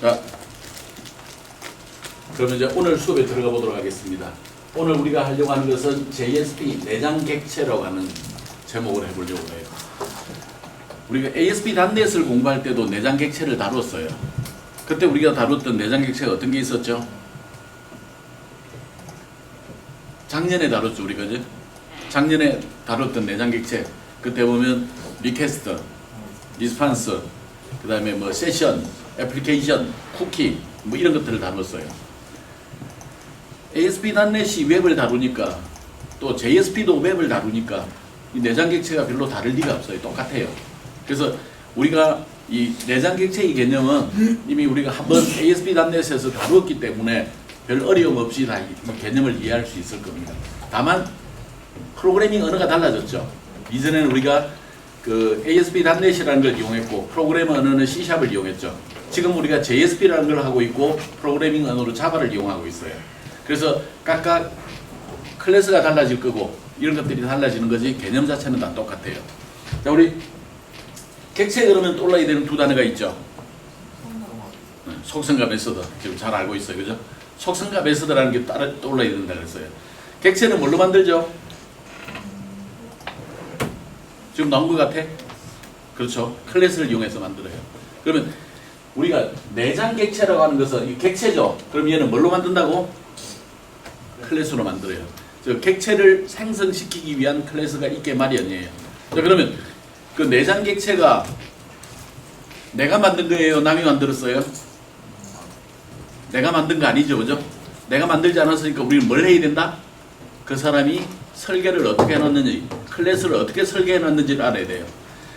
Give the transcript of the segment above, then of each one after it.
자, 그러면 이제 오늘 수업에 들어가 보도록 하겠습니다. 오늘 우리가 하려고 하는 것은 JSP 내장객체라고 하는 제목을 해보려고 해요. 우리가 ASP 단넷을 공부할 때도 내장객체를 다뤘어요. 그때 우리가 다뤘던 내장객체가 어떤 게 있었죠? 작년에 다뤘죠, 우리가. 그죠? 작년에 다뤘던 내장객체. 그때 보면 리퀘스트, 리스판스, 그 다음에 뭐 세션, 애플리케이션, 쿠키 뭐 이런 것들을 다뤘어요. ASP.NET이 웹을 다루니까 또 JSP도 웹을 다루니까 이 내장객체가 별로 다를 리가 없어요. 똑같아요. 그래서 우리가 이 내장객체의 개념은 이미 우리가 한번 ASP.NET에서 다루었기 때문에 별 어려움 없이 다 개념을 이해할 수 있을 겁니다. 다만 프로그래밍 언어가 달라졌죠. 이전에는 우리가 그 ASP.NET이라는 걸 이용했고 프로그래밍 언어는 C샵을 이용했죠. 지금 우리가 JSP라는 걸 하고 있고 프로그래밍 언어로 자바를 이용하고 있어요. 그래서 각각 클래스가 달라질 거고 이런 것들이 달라지는 거지 개념 자체는 다 똑같아요. 자, 우리 객체 그러면 떠올라야 되는 두 단어가 있죠. 속성과 메소드. 지금 잘 알고 있어요. 그죠? 속성과 메소드라는 게 떠올라야 된다 그랬어요. 객체는 뭘로 만들죠? 지금 나온 것 같아? 그렇죠. 클래스를 이용해서 만들어요. 그러면 우리가 내장 객체라고 하는 것은 이 객체죠. 그럼 얘는 뭘로 만든다고? 클래스로 만들어요. 저 객체를 생성시키기 위한 클래스가 있게 마련이에요. 자, 그러면 그 내장 객체가 내가 만든 거예요? 남이 만들었어요? 내가 만든 거 아니죠. 그죠? 내가 만들지 않았으니까 우리는 뭘 해야 된다? 그 사람이 설계를 어떻게 해놨는지, 클래스를 어떻게 설계해놨는지를 알아야 돼요.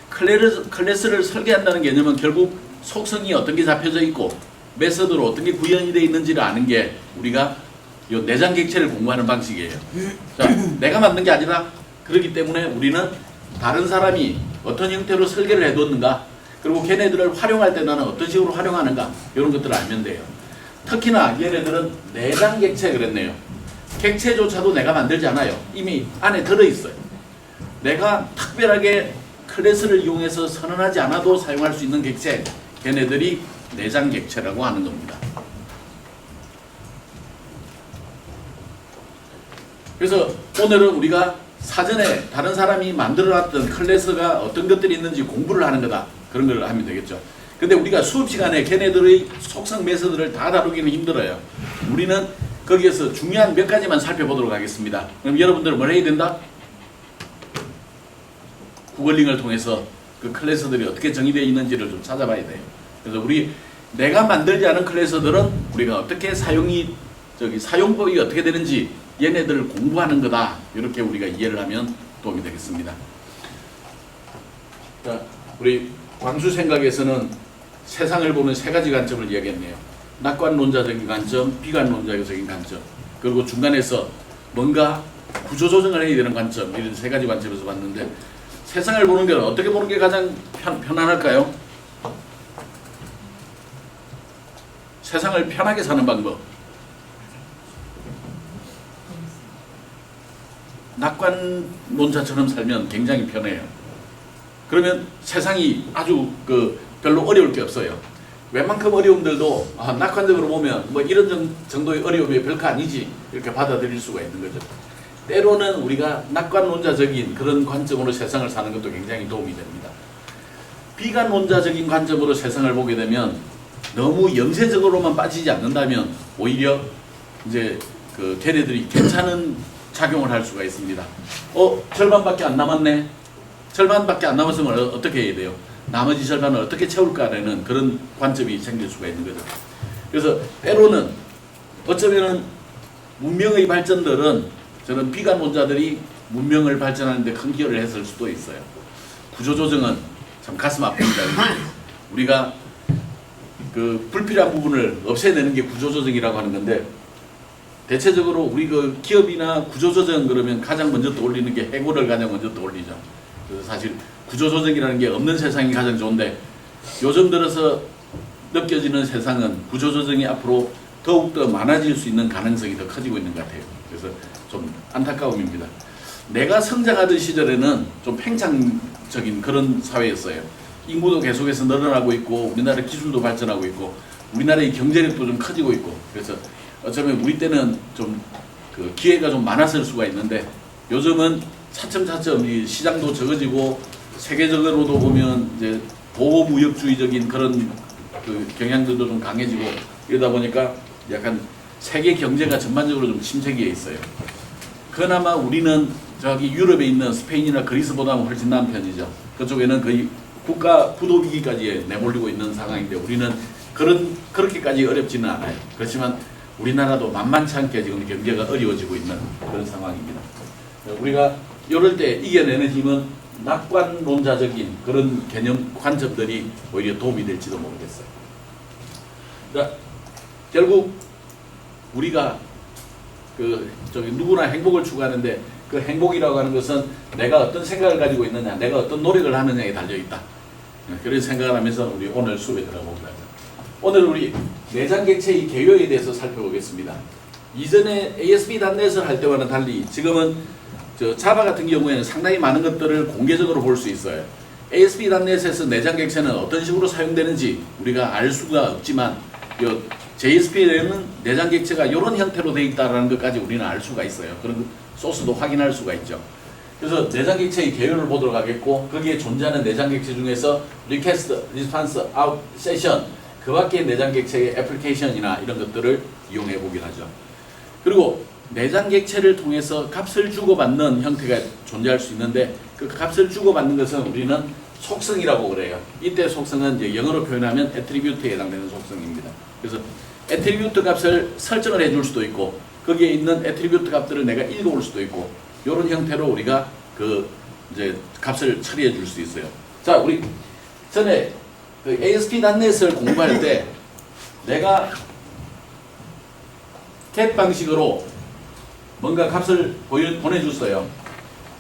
클래스를 설계한다는 개념은 결국 속성이 어떤 게 잡혀져 있고 메서드로 어떤 게 구현이 되어 있는지를 아는 게 우리가 이 내장 객체를 공부하는 방식이에요. 자, 내가 만든 게 아니라 그렇기 때문에 우리는 다른 사람이 어떤 형태로 설계를 해뒀는가, 그리고 걔네들을 활용할 때 나는 어떤 식으로 활용하는가, 이런 것들을 알면 돼요. 특히나 얘네들은 내장 객체 그랬네요. 객체조차도 내가 만들지 않아요. 이미 안에 들어있어요. 내가 특별하게 클래스를 이용해서 선언하지 않아도 사용할 수 있는 객체, 걔네들이 내장 객체라고 하는 겁니다. 그래서 오늘은 우리가 사전에 다른 사람이 만들어놨던 클래스가 어떤 것들이 있는지 공부를 하는 거다. 그런 걸 하면 되겠죠. 근데 우리가 수업 시간에 걔네들의 속성 메서드를 다 다루기는 힘들어요. 우리는 거기에서 중요한 몇 가지만 살펴보도록 하겠습니다. 그럼 여러분들은 뭘 해야 된다? 구글링을 통해서 그 클래스들이 어떻게 정의되어 있는지를 좀 찾아봐야 돼요. 그래서 내가 만들지 않은 클래스들은 우리가 어떻게 사용법이 어떻게 되는지 얘네들을 공부하는 거다. 이렇게 우리가 이해를 하면 도움이 되겠습니다. 자, 우리 광수 생각에서는 세상을 보는 세 가지 관점을 이야기했네요. 낙관론자적인 관점, 비관론자적인 관점, 그리고 중간에서 뭔가 구조조정을 해야 되는 관점, 이런 세 가지 관점에서 봤는데 세상을 보는 게 어떻게 보는 게 가장 편안할까요? 세상을 편하게 사는 방법. 낙관론자처럼 살면 굉장히 편해요. 그러면 세상이 아주 별로 어려울 게 없어요. 웬만큼 어려움들도 낙관적으로 보면 뭐 이런 정도의 어려움이 별거 아니지 이렇게 받아들일 수가 있는 거죠. 때로는 우리가 낙관론자적인 그런 관점으로 세상을 사는 것도 굉장히 도움이 됩니다. 비관론자적인 관점으로 세상을 보게 되면 너무 영세적으로만 빠지지 않는다면 오히려 이제 걔네들이 괜찮은 작용을 할 수가 있습니다. 절반밖에 안 남았네. 절반밖에 안 남았으면 어떻게 해야 돼요? 나머지 절반을 어떻게 채울까라는 그런 관점이 생길 수가 있는 거죠. 그래서 때로는 어쩌면은 문명의 발전들은 저는 비관론자들이 문명을 발전하는데 큰 기여를 했을 수도 있어요. 구조조정은 참 가슴 아픕니다. 우리가 불필요한 부분을 없애내는 게 구조조정이라고 하는 건데 대체적으로 우리 기업이나 구조조정 그러면 가장 먼저 떠올리는 게 해고를 가장 먼저 떠올리죠. 그래서 사실 구조조정이라는 게 없는 세상이 가장 좋은데 요즘 들어서 느껴지는 세상은 구조조정이 앞으로 더욱더 많아질 수 있는 가능성이 더 커지고 있는 것 같아요. 그래서 좀 안타까움입니다. 내가 성장하던 시절에는 좀 팽창적인 그런 사회였어요. 인구도 계속해서 늘어나고 있고 우리나라 기술도 발전하고 있고 우리나라의 경제력도 좀 커지고 있고 그래서 어쩌면 우리 때는 좀 그 기회가 좀 많았을 수가 있는데 요즘은 차츰차츰 이 시장도 적어지고 세계적으로도 보면 이제 보호무역주의적인 그런 그 경향들도 좀 강해지고 이러다 보니까 약간 세계 경제가 전반적으로 좀 침체기에 있어요. 그나마 우리는 저기 유럽에 있는 스페인이나 그리스보다는 훨씬 나은 편이죠. 그쪽에는 거의 국가 부도 위기까지 내몰리고 있는 상황인데 우리는 그렇게까지 어렵지는 않아요. 그렇지만 우리나라도 만만치 않게 지금 경제가 어려워지고 있는 그런 상황입니다. 우리가 이럴 때 이겨내는 힘은 낙관론자적인 그런 개념 관점들이 오히려 도움이 될지도 모르겠어요. 그러니까 결국 우리가 누구나 행복을 추구하는데 그 행복이라고 하는 것은 내가 어떤 생각을 가지고 있느냐, 내가 어떤 노력을 하느냐에 달려 있다. 그런 생각을 하면서 우리 오늘 수업에 들어보기로 하죠. 오늘 우리 내장객체의 개요에 대해서 살펴보겠습니다. 이전에 ASP.NET을 할 때와는 달리 지금은 자바 같은 경우에는 상당히 많은 것들을 공개적으로 볼 수 있어요. ASP.NET에서 내장객체는 어떤 식으로 사용되는지 우리가 알 수가 없지만 JSP에는 내장객체가 이런 형태로 되어 있다는 것까지 우리는 알 수가 있어요. 그런 소스도 확인할 수가 있죠. 그래서 내장객체의 개요를 보도록 하겠고 거기에 존재하는 내장객체 중에서 Request, Response, Out, Session 그 밖의 내장객체의 애플리케이션이나 이런 것들을 이용해 보긴 하죠. 그리고 내장객체를 통해서 값을 주고받는 형태가 존재할 수 있는데 그 값을 주고받는 것은 우리는 속성이라고 그래요. 이때 속성은 이제 영어로 표현하면 애트리뷰트에 해당되는 속성입니다. 그래서 애트리뷰트 값을 설정을 해줄 수도 있고 거기에 있는 애트리뷰트 값들을 내가 읽어올 수도 있고 이런 형태로 우리가 이제 값을 처리해 줄 수 있어요. 자, 우리 전에 ASP.NET을 공부할 때 내가 get 방식으로 뭔가 값을 보내줬어요.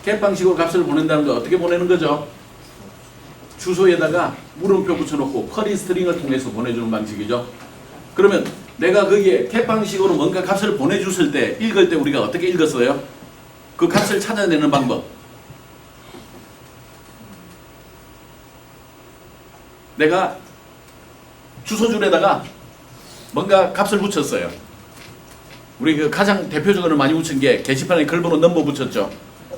get 방식으로 값을 보낸다는 거 어떻게 보내는 거죠? 주소에다가 물음표 붙여놓고 쿼리 스트링을 통해서 보내주는 방식이죠. 그러면 내가 거기에 get 방식으로 뭔가 값을 보내줬을 때 읽을 때 우리가 어떻게 읽었어요? 그 값을 찾아내는 방법. 내가 주소줄에다가 뭔가 값을 붙였어요. 우리 그 가장 대표적으로 많이 붙인 게 게시판에 글번호 넘버 붙였죠.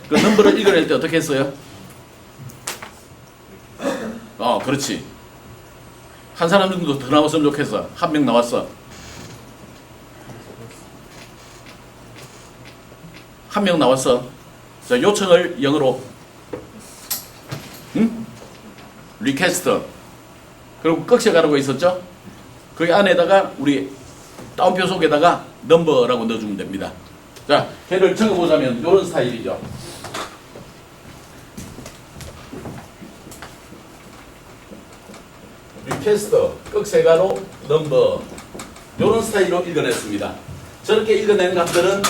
그 넘버를 읽어낼 때 어떻게 했어요? 그렇지. 한 사람 정도 더 나왔으면 좋겠어. 한 명 나왔어. 한 명 나왔어. 자, 요청을 영어로 리퀘스트 그리고 꺽쇠가루가 있었죠. 거기 안에다가 우리 따옴표 속에다가 넘버라고 넣어주면 됩니다. 자, 걔를 적어보자면 이런 스타일이죠. 리퀘스트 꺽쇠가루 넘버 이런 스타일로 읽어냈습니다. 저렇게 읽어낸 값들은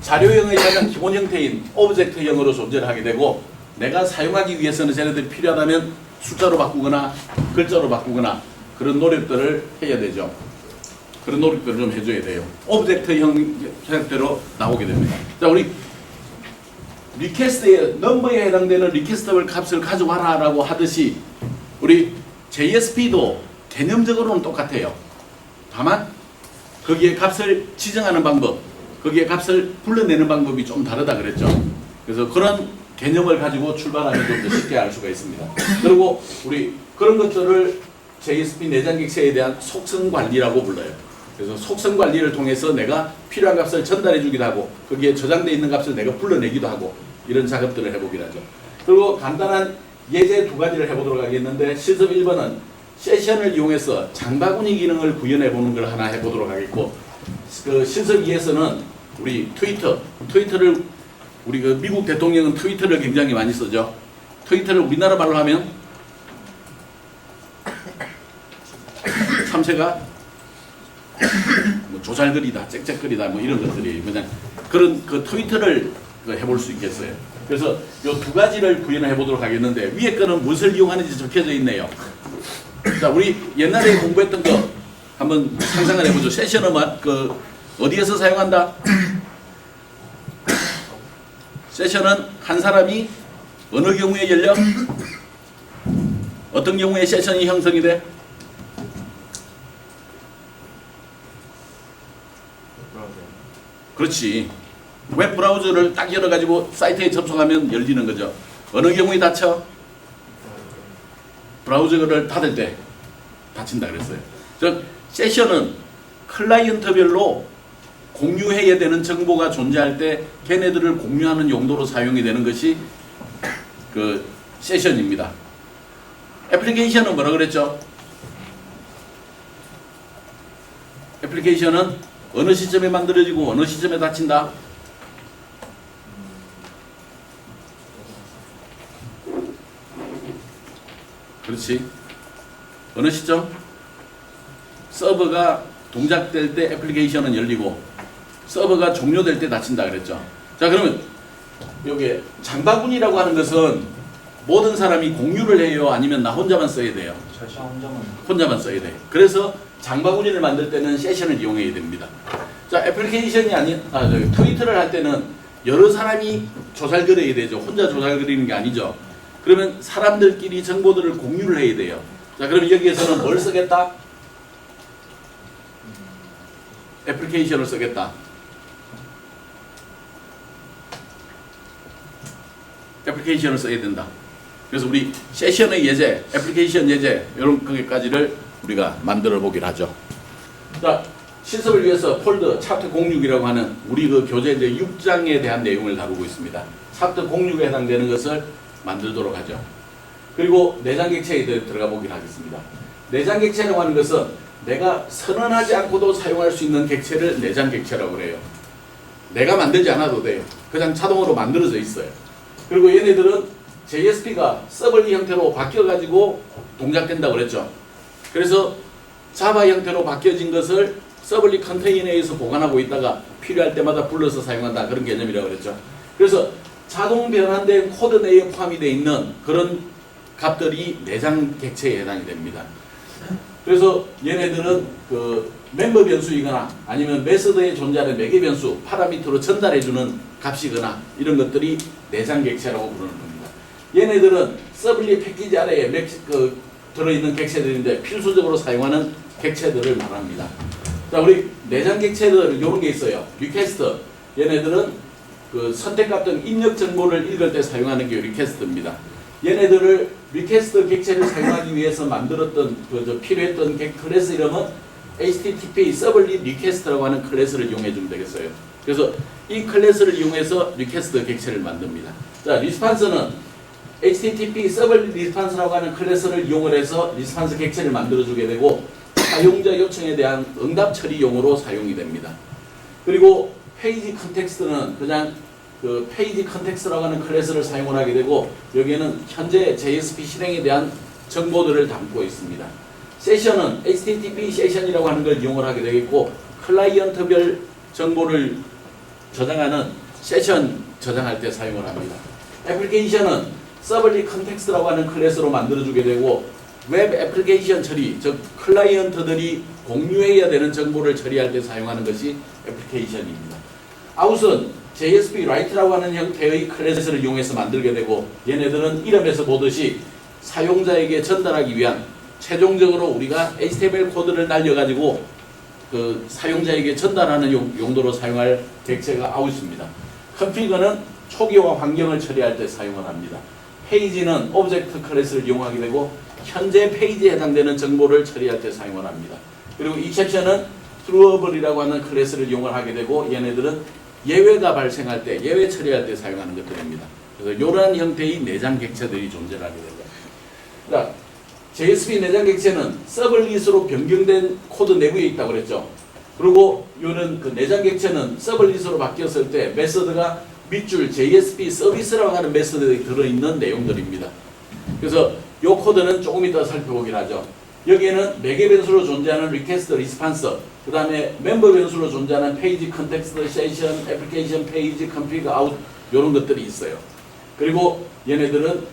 자료형의 가장 기본 형태인 오브젝트형으로 존재를 하게 되고 내가 사용하기 위해서는 쟤네들이 필요하다면 숫자로 바꾸거나 글자로 바꾸거나 그런 노력들을 해야 되죠. 그런 노력들을 좀 해줘야 돼요. 오브젝트형 형태로 나오게 됩니다. 자, 우리 리퀘스트의 넘버에 해당되는 리퀘스트 값을 가져와라 라고 하듯이 우리 JSP도 개념적으로는 똑같아요. 다만 거기에 값을 지정하는 방법, 거기에 값을 불러내는 방법이 좀 다르다 그랬죠. 그래서 그런 개념을 가지고 출발하면 좀 더 쉽게 알 수가 있습니다. 그리고 우리 그런 것들을 JSP 내장객체에 대한 속성 관리라고 불러요. 그래서 속성 관리를 통해서 내가 필요한 값을 전달해 주기도 하고 거기에 저장되어 있는 값을 내가 불러내기도 하고 이런 작업들을 해보기로 하죠. 그리고 간단한 예제 두 가지를 해보도록 하겠는데 실습 1번은 세션을 이용해서 장바구니 기능을 구현해 보는 걸 하나 해보도록 하겠고 그 실습 2에서는 우리 트위터를 우리 그 미국 대통령은 트위터를 굉장히 많이 쓰죠. 트위터를 우리나라 말로 하면 참새가 뭐 조잘거리다, 짹짹거리다 뭐 이런 것들이 그냥 그런 그 트위터를 해볼 수 있겠어요. 그래서 이 두 가지를 구현해 보도록 하겠는데 위에 거는 무엇을 이용하는지 적혀져 있네요. 자, 우리 옛날에 공부했던 거 한번 상상을 해보죠. 세션은 어디에서 사용한다? 세션은 한 사람이 어느 경우에 열려? 어떤 경우에 세션이 형성이 돼? 그렇지. 웹 브라우저를 딱 열어가지고 사이트에 접속하면 열리는 거죠. 어느 경우에 닫혀? 브라우저를 닫을 때 닫힌다 그랬어요. 즉 세션은 클라이언트별로 공유해야 되는 정보가 존재할 때 걔네들을 공유하는 용도로 사용이 되는 것이 그 세션입니다. 애플리케이션은 뭐라 그랬죠? 애플리케이션은 어느 시점에 만들어지고 어느 시점에 닫힌다? 그렇지. 어느 시점? 서버가 동작될 때 애플리케이션은 열리고 서버가 종료될 때 닫힌다 그랬죠. 자, 그러면 여기 장바구니라고 하는 것은 모든 사람이 공유를 해요? 아니면 나 혼자만 써야 돼요? 혼자만 써야 돼요. 그래서 장바구니를 만들 때는 세션을 이용해야 됩니다. 자, 애플리케이션이 트위터를 할 때는 여러 사람이 조살거려야 되죠. 혼자 조살거리는 게 아니죠. 그러면 사람들끼리 정보들을 공유를 해야 돼요. 자, 그럼 여기에서는 뭘 쓰겠다? 애플리케이션을 쓰겠다. 애플리케이션을 써야 된다. 그래서 우리 세션의 예제, 애플리케이션 예제 이런 거기까지를 우리가 만들어 보기로 하죠. 자, 실습을 위해서 폴더 챕터 06이라고 하는 우리 그 교재 이제 6장에 대한 내용을 다루고 있습니다. 챕터 06에 해당되는 것을 만들도록 하죠. 그리고 내장 객체에 들어가 보기로 하겠습니다. 내장 객체라고 하는 것은 내가 선언하지 않고도 사용할 수 있는 객체를 내장 객체라고 그래요. 내가 만들지 않아도 돼요. 그냥 자동으로 만들어져 있어요. 그리고 얘네들은 JSP가 서블리 형태로 바뀌어가지고 동작된다고 그랬죠. 그래서 자바 형태로 바뀌어진 것을 서블리 컨테이너에서 보관하고 있다가 필요할 때마다 불러서 사용한다. 그런 개념이라고 그랬죠. 그래서 자동 변환된 코드 내에 포함이 되어 있는 그런 값들이 내장 객체에 해당이 됩니다. 그래서 얘네들은 그 멤버 변수이거나 아니면 메서드에 존재하는 매개 변수, 파라미터로 전달해주는 값이거나 이런 것들이 내장 객체라고 부르는 겁니다. 얘네들은 서블리 패키지 아래에 들어있는 객체들인데 필수적으로 사용하는 객체들을 말합니다. 자, 우리 내장 객체들 이런 게 있어요. 리퀘스트. 얘네들은 그 선택값 등 입력 정보를 읽을 때 사용하는 게 리퀘스트입니다. 얘네들을 리퀘스트 객체를 사용하기 위해서 만들었던 필요했던 클래스 이름은 HTTP 서블리 리퀘스트라고 하는 클래스를 이용해 주면 되겠어요. 그래서 이 클래스를 이용해서 리퀘스트 객체를 만듭니다. 자, 리스판스는 HTTP 서블리 리스판스라고 하는 클래스를 이용을 해서 리스판스 객체를 만들어 주게 되고 사용자 요청에 대한 응답 처리용으로 사용이 됩니다. 그리고 페이지 컨텍스트는 그냥 그 페이지 컨텍스트라고 하는 클래스를 사용을 하게 되고 여기에는 현재 JSP 실행에 대한 정보들을 담고 있습니다. 세션은 HTTP 세션이라고 하는 걸 이용을 하게 되겠고 클라이언트별 정보를 저장하는 세션 저장할 때 사용을 합니다. 애플리케이션은 서블리 컨텍스트라고 하는 클래스로 만들어주게 되고 웹 애플리케이션 처리, 즉 클라이언트들이 공유해야 되는 정보를 처리할 때 사용하는 것이 애플리케이션입니다. 아웃은 JSP 라이트라고 하는 형태의 클래스를 이용해서 만들게 되고 얘네들은 이름에서 보듯이 사용자에게 전달하기 위한 최종적으로 우리가 HTML 코드를 날려가지고 그 사용자에게 전달하는 용도로 사용할 객체가 아웃입니다. 컨피그는 초기화 환경을 처리할 때 사용을 합니다. 페이지는 오브젝트 클래스를 이용하게 되고 현재 페이지에 해당되는 정보를 처리할 때 사용을 합니다. 그리고 exception은 trueable이라고 하는 클래스를 이용을 하게 되고 얘네들은 예외가 발생할 때, 예외 처리할 때 사용하는 것들입니다. 그래서 이러한 형태의 내장 객체들이 존재하게 됩니다. 자, JSP 내장 객체는 서블릿으로 변경된 코드 내부에 있다고 그랬죠. 그리고 이런 그 내장 객체는 서블릿으로 바뀌었을 때 메서드가 밑줄 JSP 서비스라고 하는 메서드에 들어있는 내용들입니다. 그래서 이 코드는 조금 이따 살펴보긴 하죠. 여기에는 매개 변수로 존재하는 리퀘스트, 리스판스, 그 다음에 멤버 변수로 존재하는 페이지, 컨텍스트, 세션, 애플리케이션, 페이지, 컨피그, 아웃 이런 것들이 있어요. 그리고 얘네들은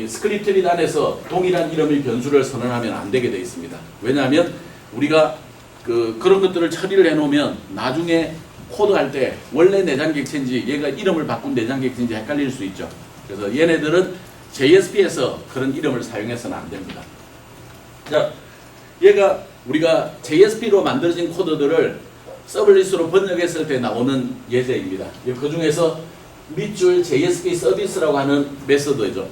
스크립트릿 안에서 동일한 이름의 변수를 선언하면 안 되게 되어 있습니다. 왜냐하면 우리가 그런 것들을 처리를 해놓으면 나중에 코드할 때 원래 내장 객체인지 얘가 이름을 바꾼 내장 객체인지 헷갈릴 수 있죠. 그래서 얘네들은 JSP에서 그런 이름을 사용해서는 안 됩니다. 자, 얘가 우리가 JSP로 만들어진 코드들을 서블릿으로 번역했을 때 나오는 예제입니다. 그 중에서 밑줄 JSP 서비스라고 하는 메서드죠.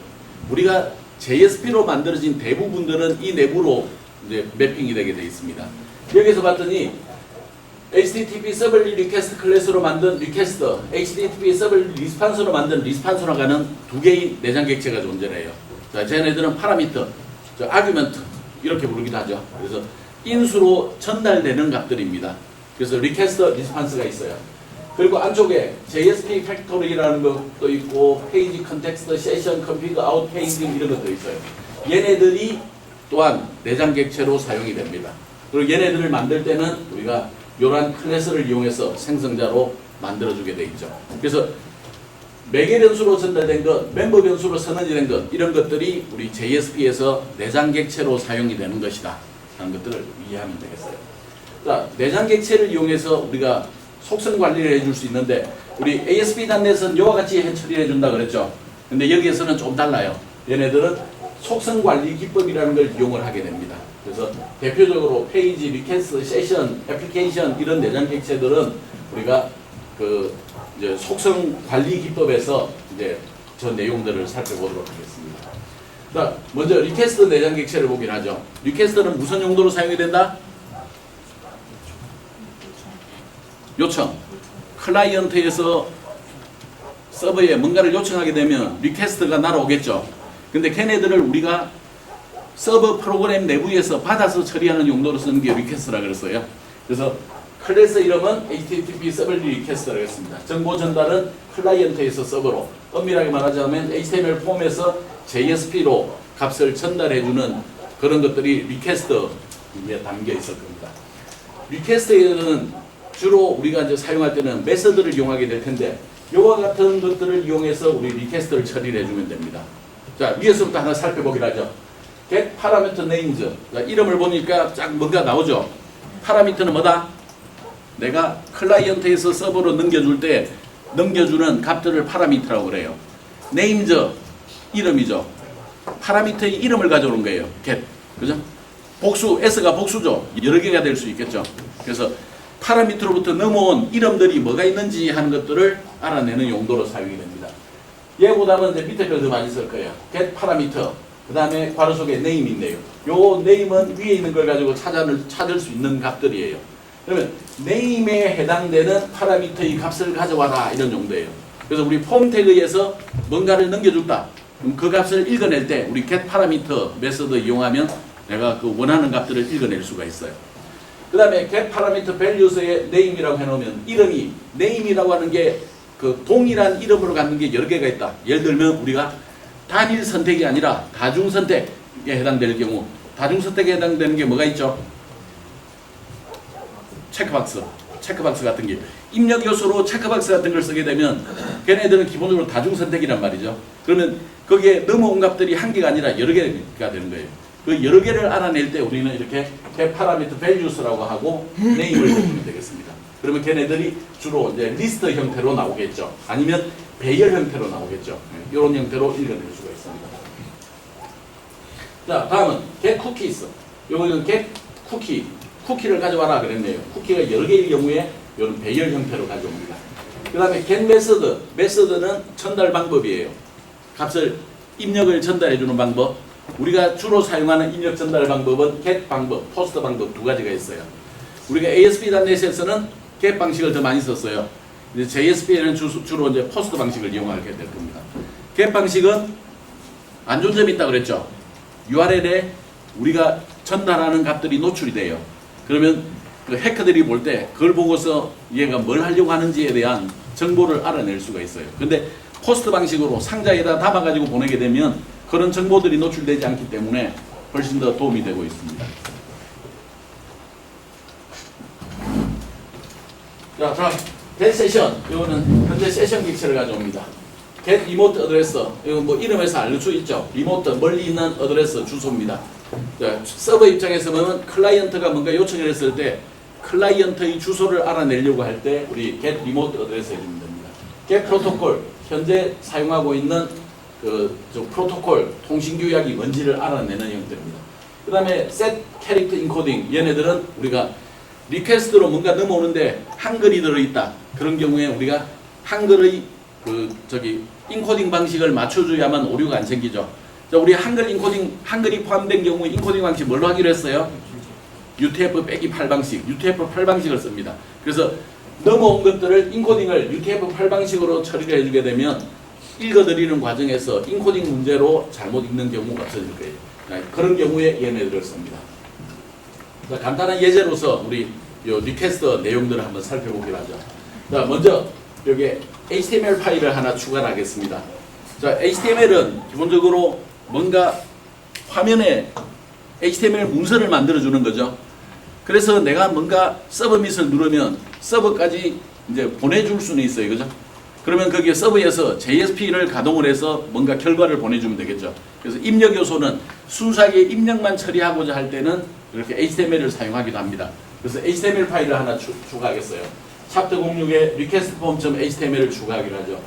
우리가 JSP로 만들어진 대부분들은 이 내부로 이제 매핑이 되게 되어 있습니다. 여기서 봤더니 HTTP 서블릿 리퀘스트 클래스로 만든 리퀘스트, HTTP 서블릿 리스판스로 만든 리스판스로 가는 두 개의 내장 객체가 존재를 해요. 자, 쟤네들은 파라미터, 아규먼트 이렇게 부르기도 하죠. 그래서 인수로 전달되는 값들입니다. 그래서 리퀘스트, 리스판스가 있어요. 그리고 안쪽에 JSP 팩토리라는 것도 있고 페이지 컨텍스트, 세션, 컨피그, 아웃 페이지 이런 것도 있어요. 얘네들이 또한 내장 객체로 사용이 됩니다. 그리고 얘네들을 만들 때는 우리가 이러한 클래스를 이용해서 생성자로 만들어주게 돼 있죠. 그래서 매개 변수로 전달된 것, 멤버 변수로 선언이 된 것, 이런 것들이 우리 JSP에서 내장 객체로 사용이 되는 것이다 하는 것들을 이해하면 되겠어요. 자, 내장 객체를 이용해서 우리가 속성 관리를 해줄 수 있는데 우리 ASP.NET은 이와 같이 처리해 준다 그랬죠. 근데 여기에서는 좀 달라요. 얘네들은 속성 관리 기법이라는 걸 이용을 하게 됩니다. 그래서 대표적으로 페이지, 리퀘스트, 세션, 애플리케이션 이런 내장 객체들은 우리가 그 이제 속성 관리 기법에서 이제 저 내용들을 살펴보도록 하겠습니다. 자, 먼저 리퀘스트 내장 객체를 보긴 하죠. 리퀘스트는 무슨 용도로 사용이 된다? 요청. 클라이언트에서 서버에 뭔가를 요청하게 되면 리퀘스트가 날아오겠죠. 근데 걔네들을 우리가 서버 프로그램 내부에서 받아서 처리하는 용도로 쓰는 게 리퀘스트라 그랬어요. 그래서 클래스 이름은 HTTP 서블릿 리퀘스트라고 했습니다. 정보 전달은 클라이언트에서 서버로, 엄밀하게 말하자면 HTML 폼에서 JSP로 값을 전달해주는 그런 것들이 리퀘스트에 담겨 있을 겁니다. 리퀘스트에는 주로 우리가 이제 사용할 때는 메서드를 이용하게 될 텐데 이와 같은 것들을 이용해서 우리 리퀘스트를 처리를 해주면 됩니다. 자, 위에서부터 하나 살펴보기로 하죠. get parameter names. 이름을 보니까 쫙 뭔가 나오죠. 파라미터는 뭐다? 내가 클라이언트에서 서버로 넘겨줄 때 넘겨주는 값들을 파라미터라고 그래요. names, 이름이죠. 파라미터의 이름을 가져오는 거예요. get. 그죠? 복수, s가 복수죠. 여러 개가 될 수 있겠죠. 그래서 파라미터로부터 넘어온 이름들이 뭐가 있는지 하는 것들을 알아내는 용도로 사용이 됩니다. 얘보다는 이제 밑에 걸 더 많이 쓸 거예요. get 파라미터. 그 다음에 괄호 속에 name인데요. 요 name은 위에 있는 걸 가지고 찾을 수 있는 값들이에요. 그러면 name에 해당되는 파라미터의 값을 가져와라 이런 용도예요. 그래서 우리 폼 태그에서 뭔가를 넘겨준다. 그럼 그 값을 읽어낼 때 우리 get 파라미터 메서드 이용하면 내가 그 원하는 값들을 읽어낼 수가 있어요. 그 다음에 get 파라미터 values의 name이라고 해놓으면 이름이 name이라고 하는 게 그 동일한 이름으로 갖는 게 여러 개가 있다. 예를 들면 우리가 단일 선택이 아니라 다중 선택에 해당될 경우 다중 선택에 해당되는 게 뭐가 있죠? 체크박스 같은 게 입력 요소로 체크박스 같은 걸 쓰게 되면 걔네들은 기본적으로 다중 선택이란 말이죠. 그러면 거기에 넘어온 값들이 한 개가 아니라 여러 개가 되는 거예요. 그 여러 개를 알아낼 때 우리는 이렇게 parameter values라고 하고 name을 해주면 되겠습니다. 그러면 걔네들이 주로 이제 리스트 형태로 나오겠죠. 아니면 배열 형태로 나오겠죠. 이런 형태로 읽어낼 수가 있습니다. 자, 다음은 get cookies. 요거는 get cookie. 쿠키를 가져와라 그랬네요. 쿠키가 여러 개의 경우에 이런 배열 형태로 가져옵니다. 그 다음에 get method. method는 전달 방법이에요. 값을 입력을 전달해주는 방법. 우리가 주로 사용하는 입력 전달 방법은 get 방법, post 방법 두 가지가 있어요. 우리가 ASP.NET에서는 get 방식을 더 많이 썼어요. 이제 JSP에는 주로 이제 post 방식을 이용하게 될 겁니다. get 방식은 안 좋은 점이 있다고 그랬죠. URL에 우리가 전달하는 값들이 노출이 돼요. 그러면 그 해커들이 볼 때 그걸 보고서 얘가 뭘 하려고 하는지에 대한 정보를 알아낼 수가 있어요. 근데 포스트 방식으로 상자에다 담아가지고 보내게 되면 그런 정보들이 노출되지 않기 때문에 훨씬 더 도움이 되고 있습니다. 자, 다음 get 세션. 이거는 현재 세션 객체를 가져옵니다. get remote address. 이거 뭐 이름에서 알 수 있죠. remote 멀리 있는 어드레스 주소입니다. 자, 서버 입장에서 보면 클라이언트가 뭔가 요청을 했을 때 클라이언트의 주소를 알아내려고 할 때 우리 get remote address 해주면 됩니다. get protocol. 현재 사용하고 있는 저 프로토콜 통신 규약이 뭔지를 알아내는 형태입니다. 그 다음에 set character encoding, 얘네들은 우리가 리퀘스트로 뭔가 넘어오는데 한글이 들어있다. 그런 경우에 우리가 한글의 인코딩 방식을 맞춰줘야만 오류가 안 생기죠. 자, 우리 한글 인코딩, 한글이 포함된 경우 인코딩 방식 뭘로 하기로 했어요? UTF-8 방식, UTF-8 방식을 씁니다. 그래서 넘어온 것들을 인코딩을 UTF-8 방식으로 처리를 해주게 되면 읽어드리는 과정에서 인코딩 문제로 잘못 읽는 경우가 없어질 거예요. 그런 경우에 얘네들을 씁니다. 자, 간단한 예제로서 우리 요 리퀘스트 내용들을 한번 살펴보기로 하죠. 자, 먼저 여기 HTML 파일을 하나 추가를 하겠습니다. 자, HTML은 기본적으로 뭔가 화면에 HTML 문서를 만들어주는 거죠. 그래서 내가 뭔가 서브밋을 누르면 서버까지 이제 보내줄 수는 있어요. 그죠? 그러면 거기에 서버에서 JSP를 가동을 해서 뭔가 결과를 보내주면 되겠죠. 그래서 입력 요소는 순수하게 입력만 처리하고자 할 때는 이렇게 HTML을 사용하기도 합니다. 그래서 HTML 파일을 하나 추가하겠어요. 챕터 06에 request form.html을 추가하기로 하죠.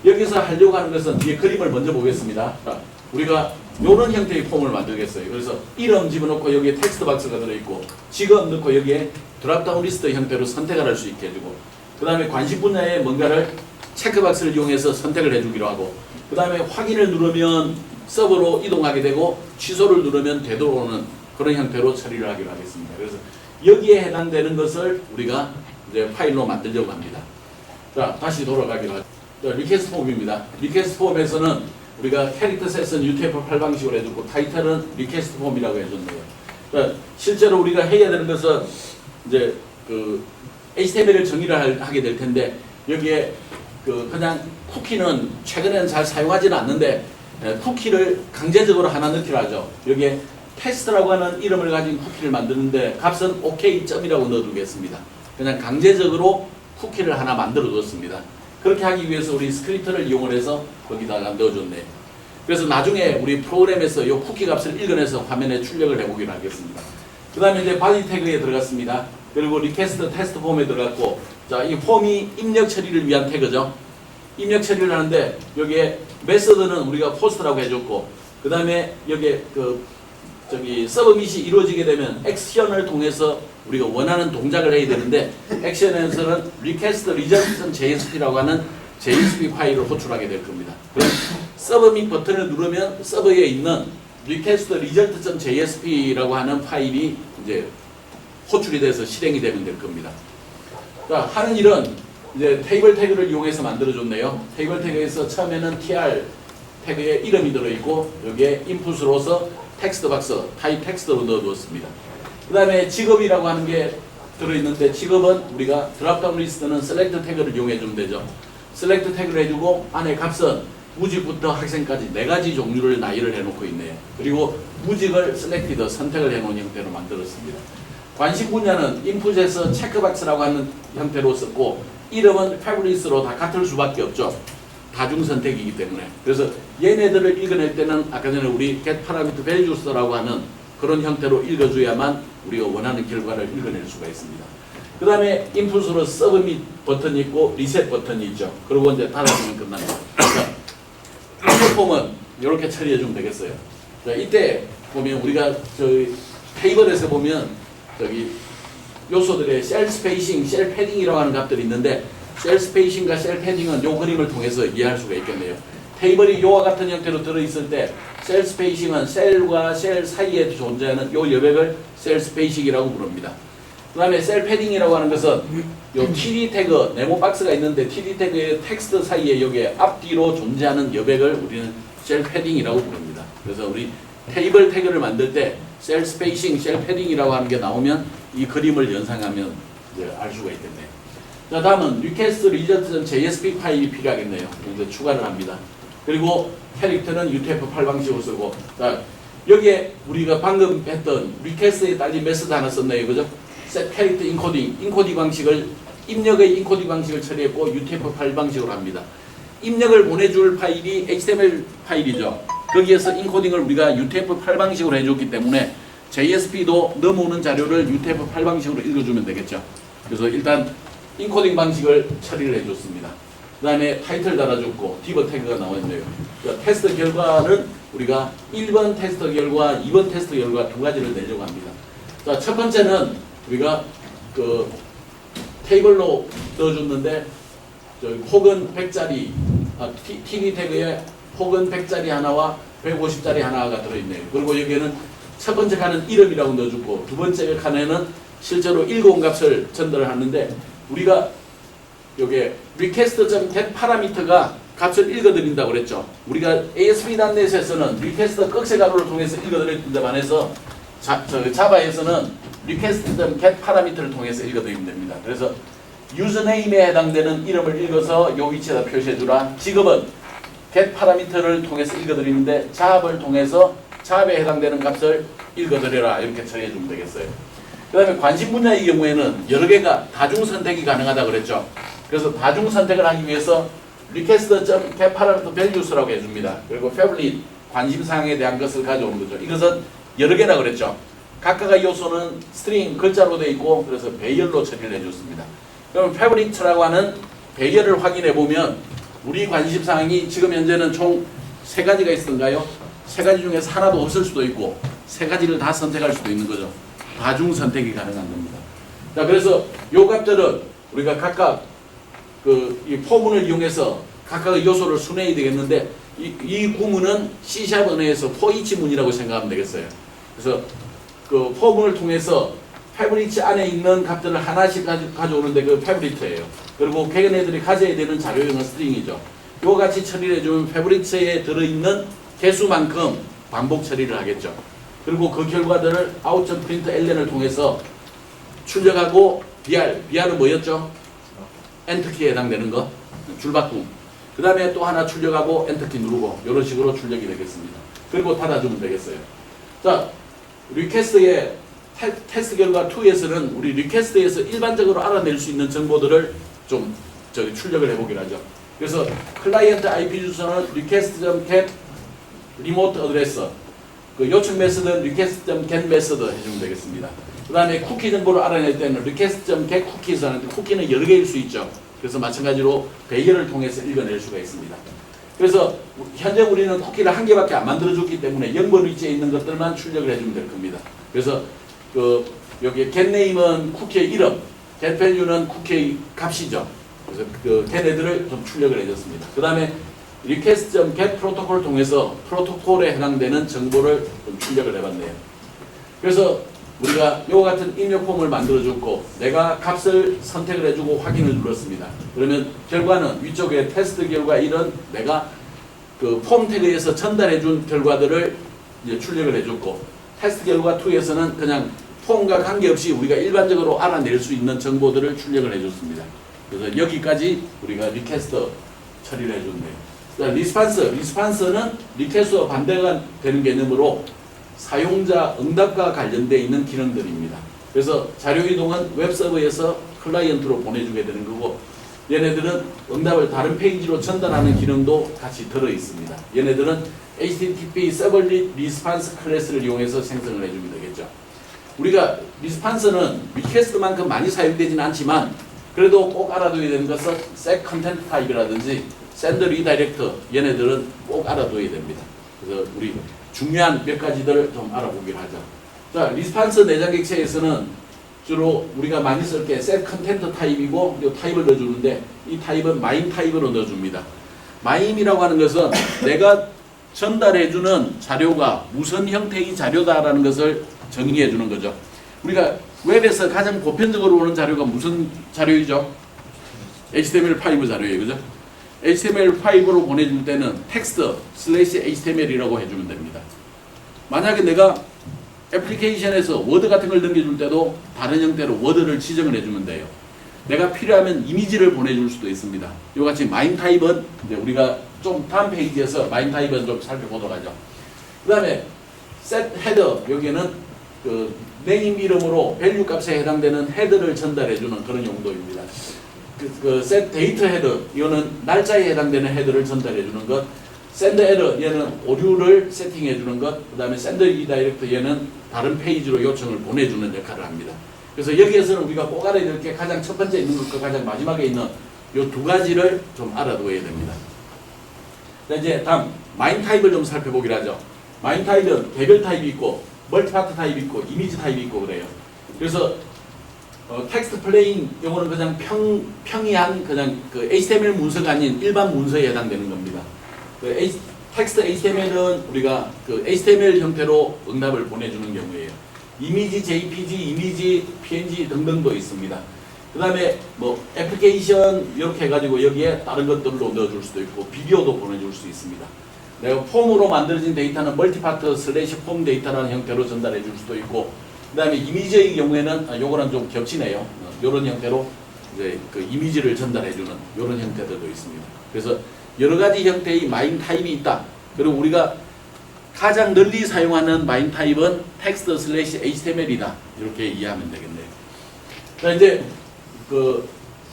여기서 하려고 하는 것은 뒤에 그림을 먼저 보겠습니다. 자, 우리가 이런 형태의 폼을 만들겠어요. 그래서 이름 집어넣고 여기에 텍스트 박스가 들어있고 직업 넣고 여기에 드랍다운 리스트 형태로 선택을 할 수 있게 해주고 그 다음에 관심 분야에 뭔가를 체크박스를 이용해서 선택을 해주기로 하고 그 다음에 확인을 누르면 서버로 이동하게 되고 취소를 누르면 되돌아오는 그런 형태로 처리를 하기로 하겠습니다. 그래서 여기에 해당되는 것을 우리가 이제 파일로 만들려고 합니다. 자, 다시 돌아가기로 하죠. 리퀘스트 폼입니다. 리퀘스트 폼에서는 우리가 캐릭터 셋은 UTF-8 방식으로 해주고 타이틀은 리퀘스트 폼이라고 해줬네요. 자, 실제로 우리가 해야 되는 것은 이제 HTML을 정의를 하게 될 텐데 여기에 그냥 쿠키는 최근에는 잘 사용하지는 않는데 쿠키를 강제적으로 하나 넣기로 하죠. 여기에 테스트라고 하는 이름을 가진 쿠키를 만드는데 값은 OK.이라고 넣어두겠습니다. 그냥 강제적으로 쿠키를 하나 만들어 뒀습니다. 그렇게 하기 위해서 우리 스크립트를 이용을 해서 거기다가 넣어줬네요. 그래서 나중에 우리 프로그램에서 이 쿠키 값을 읽어내서 화면에 출력을 해보기로 하겠습니다. 그 다음에 이제 바디 태그에 들어갔습니다. 그리고 리퀘스트 테스트 폼에 들어갔고, 자, 이 폼이 입력 처리를 위한 태그죠. 입력 처리를 하는데 여기에 메서드는 우리가 포스트라고 해줬고, 그 다음에 여기에 서브밋이 이루어지게 되면 액션을 통해서 우리가 원하는 동작을 해야 되는데 액션에서는 request result.jsp라고 하는 JSP 파일을 호출하게 될 겁니다. 그럼 서브밋 버튼을 누르면 서버에 있는 request result.jsp라고 하는 파일이 이제 호출이 돼서 실행이 되면 될 겁니다. 자, 하는 일은 이제 테이블 태그를 이용해서 만들어줬네요. 테이블 태그에서 처음에는 tr 태그에 이름이 들어있고 여기에 인풋으로서 텍스트 박스, 타입 텍스트로 넣어두었습니다. 그 다음에 직업이라고 하는 게 들어있는데 직업은 우리가 드랍다운 리스트는 셀렉트 태그를 이용해주면 되죠. 셀렉트 태그를 해주고 안에 값은 무직부터 학생까지 4가지 종류를 나열을 해놓고 있네요. 그리고 무직을 셀렉티드 선택을 해놓은 형태로 만들었습니다. 관심 분야는 인풋에서 체크박스라고 하는 형태로 썼고 이름은 패브리스로 다 같을 수밖에 없죠. 다중 선택이기 때문에. 그래서 얘네들을 읽어낼 때는 아까 전에 우리 get parameter values라고 하는 그런 형태로 읽어줘야만 우리가 원하는 결과를 읽어낼 수가 있습니다. 그 다음에 인풋으로 서브밋 버튼이 있고 리셋 버튼이 있죠. 그리고 이제 닫아주면 끝납니다. 자, 폼은 이렇게 처리해주면 되겠어요. 자, 이때 보면 우리가 테이블에서 보면 요소들의 셀 스페이싱, 셀 패딩이라고 하는 값들이 있는데 셀 스페이싱과 셀 패딩은 이 그림을 통해서 이해할 수가 있겠네요. 테이블이 이와 같은 형태로 들어있을 때 셀 스페이싱은 셀과 셀 사이에 존재하는 이 여백을 셀 스페이싱이라고 부릅니다. 그 다음에 셀 패딩이라고 하는 것은 이 TD 태그, 네모 박스가 있는데 TD 태그의 텍스트 사이에 여기에 앞뒤로 존재하는 여백을 우리는 셀 패딩이라고 부릅니다. 그래서 우리 테이블 태그를 만들 때 셀 스페이싱, 셀 패딩이라고 하는 게 나오면 이 그림을 연상하면 이제 알 수가 있겠네요. 자, 다음은 request result.jsp 파일이 필요하겠네요. 이제 추가를 합니다. 그리고 캐릭터는 UTF-8 방식으로 쓰고, 자, 여기에 우리가 방금 했던 request에 딸린 메시지 하나 썼네요. 그죠? set character encoding, 인코딩 방식을, 입력의 인코딩 방식을 처리했고 UTF-8 방식으로 합니다. 입력을 보내줄 파일이 HTML 파일이죠. 거기에서 인코딩을 우리가 UTF-8 방식으로 해줬기 때문에 JSP도 넘어오는 자료를 UTF-8 방식으로 읽어주면 되겠죠. 그래서 일단 인코딩 방식을 처리를 해줬습니다. 그 다음에 타이틀 달아줬고 디버 태그가 나와 있네요. 그러니까 테스트 결과는 우리가 1번 테스트 결과, 2번 테스트 결과 두 가지를 내려고 합니다. 자, 첫 번째는 우리가 그 테이블로 넣어줬는데 혹은 100짜리 TV 태그에 혹은 100짜리 하나와 150짜리 하나가 들어있네요. 그리고 여기에는 첫 번째 칸은 이름이라고 넣어주고 두 번째 칸에는 실제로 읽어온 값을 전달을 하는데 우리가 여기에 request.get 파라미터가 값을 읽어드린다고 그랬죠. 우리가 ASP.NET에서는 request 꺽쇠 가로를 통해서 읽어드리는데 반해서 자바에서는 request.get 파라미터를 통해서 읽어드리면 됩니다. 그래서 유저네임에 해당되는 이름을 읽어서 요 위치에다 표시해주라. 지금은 get 파라미터를 통해서 읽어드리는데 잡을 통해서 잡에 해당되는 값을 읽어드려라 이렇게 처리해주면 되겠어요. 그 다음에 관심 분야의 경우에는 여러 개가 다중 선택이 가능하다고 그랬죠. 그래서 다중 선택을 하기 위해서 request.get parameter values라고 해줍니다. 그리고 favorite 관심사항에 대한 것을 가져오는 거죠. 이것은 여러 개라고 그랬죠. 각각의 요소는 스트링 글자로 되어 있고 그래서 배열로 처리를 해줬습니다. 그럼 favorite라고 하는 배열을 확인해 보면 우리 관심사항이 지금 현재는 총 3가지가 있었던가요? 3가지 중에서 하나도 없을 수도 있고 3가지를 다 선택할 수도 있는 거죠. 다중 선택이 가능한 겁니다. 자, 그래서 요 값들은 우리가 각각 이 포문을 이용해서 각각의 요소를 순회해야 되겠는데 이 구문은 C# 언어에서 for 문이라고 생각하면 되겠어요. 그래서 그 포문을 통해서 패브리치 안에 있는 값들을 하나씩 가져오는데 그 패브리트예요. 그리고 걔네들이 가져야 되는 자료형은 스트링이죠. 요 같이 처리를 해주면 패브리트에 들어있는 개수만큼 반복 처리를 하겠죠. 그리고 그 결과들을 out.println을 통해서 출력하고 BR은 뭐였죠? 엔터키에 해당되는 거, 줄바꿈. 그 다음에 또 하나 출력하고 엔터키 누르고 이런 식으로 출력이 되겠습니다. 그리고 닫아주면 되겠어요. 자, 리퀘스트의 테스트 결과 2에서는 우리 리퀘스트에서 일반적으로 알아낼 수 있는 정보들을 좀 출력을 해보기로 하죠. 그래서 클라이언트 IP 주소는 request.get remote address, 그 요청 메서드는 request.get method 해주면 되겠습니다. 그 다음에 쿠키 정보를 알아낼 때는 request.get cookies 하는데 쿠키는 여러 개일 수 있죠. 그래서 마찬가지로 배열을 통해서 읽어낼 수가 있습니다. 그래서 현재 우리는 쿠키를 한 개밖에 안 만들어줬기 때문에 0번 위치에 있는 것들만 출력을 해주면 될 겁니다. 그래서 여기 get name은 쿠키의 이름, get value는 쿠키의 값이죠. 그래서 걔네들을 좀 출력을 해줬습니다. 그 다음에 request.get 프로토콜을 통해서 프로토콜에 해당되는 정보를 좀 출력을 해봤네요. 그래서 우리가 이와 같은 입력 폼을 만들어줬고 내가 값을 선택을 해주고 확인을 눌렀습니다. 그러면 결과는 위쪽에 테스트 결과 1은 내가 그 폼 태그에서 전달해준 결과들을 이제 출력을 해줬고 테스트 결과 2에서는 그냥 폼과 관계없이 우리가 일반적으로 알아낼 수 있는 정보들을 출력을 해줬습니다. 그래서 여기까지 우리가 리퀘스트 처리를 해줬네요. 리스판스는 리퀘스트와 반대가 되는 개념으로 사용자 응답과 관련되어 있는 기능들입니다. 그래서 자료 이동은 웹서버에서 클라이언트로 보내주게 되는 거고 얘네들은 응답을 다른 페이지로 전달하는 기능도 같이 들어 있습니다. 얘네들은 HTTP Servlet Response 클래스를 이용해서 생성을 해주면 되겠죠. 우리가 리스판스는 리퀘스트만큼 많이 사용되지는 않지만 그래도 꼭 알아둬야 되는 것은 set content type이라든지 send redirect 얘네들은 꼭 알아둬야 됩니다. 그래서 우리 중요한 몇 가지들을 좀 알아보기로 하죠. 자, 리스판스 내장 객체에서는 주로 우리가 많이 쓸 게 set content type이고 이 타입을 넣어주는데 이 타입은 mime 타입으로 넣어줍니다. mime이라고 하는 것은 내가 전달해주는 자료가 무슨 형태의 자료다라는 것을 정의해 주는 거죠. 우리가 웹에서 가장 보편적으로 오는 자료가 무슨 자료이죠? HTML5 자료예요. 그죠? HTML5로 보내줄 때는 text/html이라고 해주면 됩니다. 만약에 내가 애플리케이션에서 워드 같은 걸 넘겨줄 때도 다른 형태로 워드를 지정을 해주면 돼요. 내가 필요하면 이미지를 보내줄 수도 있습니다. 이같이 mime 타입은 이제 우리가 좀 다음 페이지에서 mime 타입은 좀 살펴보도록 하죠. 그 다음에 set header 여기에는 그 네임 이름으로 밸류 값에 해당되는 헤드를 전달해주는 그런 용도입니다. set date header 이거는 날짜에 해당되는 헤드를 전달해주는 것. send error 얘는 오류를 세팅해주는 것. 그 다음에 send redirect 얘는 다른 페이지로 요청을 보내주는 역할을 합니다. 그래서 여기에서는 우리가 꼭 알아야 될 게 가장 첫 번째 있는 것과 가장 마지막에 있는 요 두 가지를 좀 알아두어야 됩니다. 자, 이제 다음 마인 타입을 좀 살펴보기로 하죠. 마인 타입은 개별 타입이 있고 멀티파트 타입이 있고 이미지 타입이 있고 그래요. 그래서 텍스트 플레인 요거는 그냥 평이한 그냥 그 HTML 문서가 아닌 일반 문서에 해당되는 겁니다. 텍스트 HTML은 우리가 그 HTML 형태로 응답을 보내주는 경우에요. 이미지 JPG, 이미지 PNG 등등도 있습니다. 그 다음에 뭐 애플리케이션 이렇게 해가지고 여기에 다른 것들로 넣어줄 수도 있고 비디오도 보내줄 수 있습니다. 내가 폼으로 만들어진 데이터는 멀티파트 / 폼 데이터라는 형태로 전달해 줄 수도 있고, 그 다음에 이미지의 경우에는 요거는 좀 겹치네요. 요런 형태로 이제 그 이미지를 전달해 주는 요런 형태들도 있습니다. 그래서 여러 가지 형태의 마인 타입이 있다. 그리고 우리가 가장 널리 사용하는 마인 타입은 텍스트 / HTML이다. 이렇게 이해하면 되겠네요. 자, 이제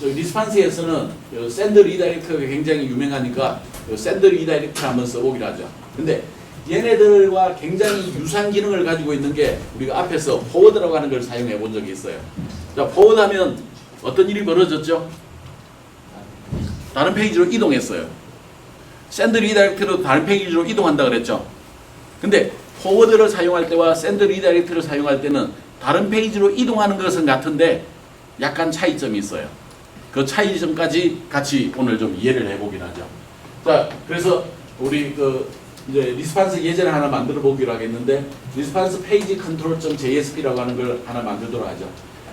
리스판스에서는 샌드 리다이렉트가 굉장히 유명하니까 샌드 리다이렉트 한번 써보기로 하죠. 근데 얘네들과 굉장히 유사한 기능을 가지고 있는 게 우리가 앞에서 포워드라고 하는 걸 사용해 본 적이 있어요. 자, 포워드 하면 어떤 일이 벌어졌죠? 다른 페이지로 이동했어요. 샌드 리다이렉트로 다른 페이지로 이동한다 그랬죠. 근데 포워드를 사용할 때와 샌드 리다이렉트를 사용할 때는 다른 페이지로 이동하는 것은 같은데 약간 차이점이 있어요. 그 차이점까지 같이 오늘 좀 이해를 해보긴 하죠. 자, 그래서 우리 이제 리스판스 예제를 하나 만들어 보기로 하겠는데, 리스판스 페이지 컨트롤.jsp라고 하는 걸 하나 만들도록 하죠.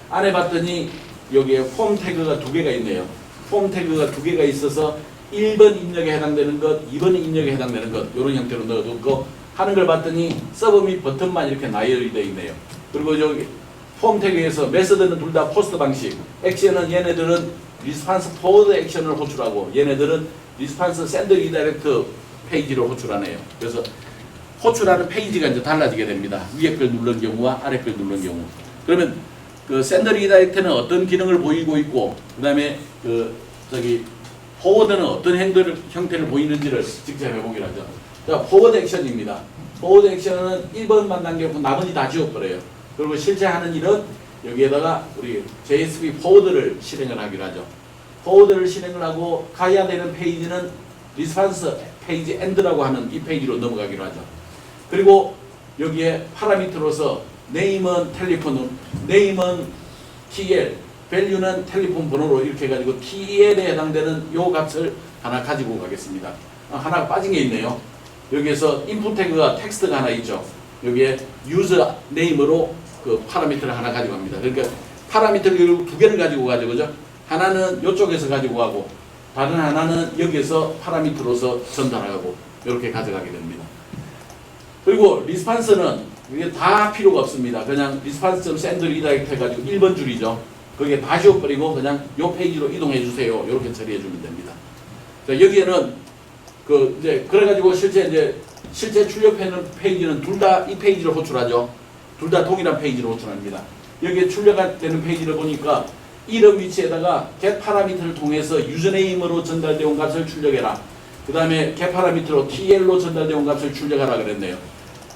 안에 봤더니 여기에 폼 태그가 두 개가 있네요. 폼 태그가 두 개가 있어서 1번 입력에 해당되는 것, 2번 입력에 해당되는 것, 이런 형태로 넣어두고 하는 걸 봤더니 서브 및 버튼만 이렇게 나열이 되어 있네요. 그리고 여기 폼 태그에서 메서드는 둘 다 포스트 방식, 액션은 얘네들은 리스판스 포워드 액션을 호출하고 얘네들은 리스판스 샌드 리다이렉트 페이지를 호출하네요. 그래서 호출하는 페이지가 이제 달라지게 됩니다. 위에 걸 누른 경우와 아래 걸 누른 경우. 그러면 그 샌드 리다이렉트는 어떤 기능을 보이고 있고, 그 다음에 포워드는 어떤 형태를 보이는지를 직접 해보기로 하죠. 자, 포워드 액션입니다. 포워드 액션은 1번만 남겨놓고 나머지 다 지워버려요. 그리고 실제 하는 일은 여기에다가 우리 JSP 포워드를 실행을 하기로 하죠. 포워드를 실행을 하고 가야 되는 페이지는 리스판스 페이지 엔드라고 하는 이 페이지로 넘어가기로 하죠. 그리고 여기에 파라미터로서 네임은 텔레폰, 네임은 TL, 밸류는 텔레폰 번호로 이렇게 해가지고 TL에 해당되는 요 값을 하나 가지고 가겠습니다. 하나가 빠진 게 있네요. 여기에서 인풋 태그가 텍스트가 하나 있죠. 여기에 유저 네임으로 그 파라미터를 하나 가지고 갑니다. 그러니까 파라미터를 두 개를 가지고 가죠, 그죠? 하나는 이쪽에서 가지고 가고 다른 하나는 여기에서 파라미터로서 전달하고 이렇게 가져가게 됩니다. 그리고 리스판스는 이게 다 필요가 없습니다. 그냥 리스판스.send 리다이렉트 해가지고 1번 줄이죠. 거기에 다 지워버리고 그냥 요 페이지로 이동해 주세요. 이렇게 처리해 주면 됩니다. 자, 여기에는 이제 그래가지고 실제 출력하는 페이지는 둘 다 이 페이지를 호출하죠. 둘 다 동일한 페이지를 호출합니다. 여기에 출력되는 페이지를 보니까 이름 위치에다가 get 파라미터를 통해서 유저네임으로 전달되어 온 값을 출력해라. 그 다음에 get 파라미터로 TL로 전달되어 온 값을 출력하라 그랬네요.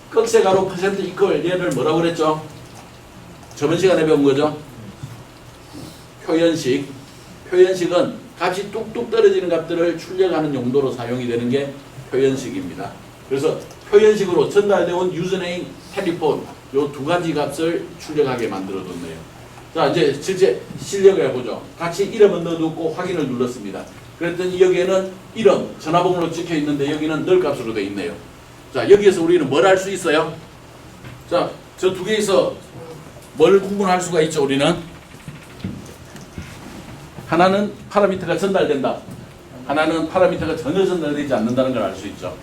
끝세가로 퍼센트 이퀄 얘를 뭐라고 그랬죠? 저번 시간에 배운 거죠? 표현식. 표현식은 값이 뚝뚝 떨어지는 값들을 출력하는 용도로 사용이 되는 게 표현식입니다. 그래서 표현식으로 전달되어 온 유저네임, 텔레폰 요 두 가지 값을 출력하게 만들어 뒀네요. 자, 이제 실제 실력을 해보죠. 같이 이름을 넣어두고 확인을 눌렀습니다. 그랬더니 여기에는 이름, 전화번호로 찍혀 있는데 여기는 널 값으로 되어 있네요. 자, 여기에서 우리는 뭘 할 수 있어요? 자, 저 두 개에서 뭘 구분할 수가 있죠, 우리는? 하나는 파라미터가 전달된다. 하나는 파라미터가 전혀 전달되지 않는다는 걸 알 수 있죠.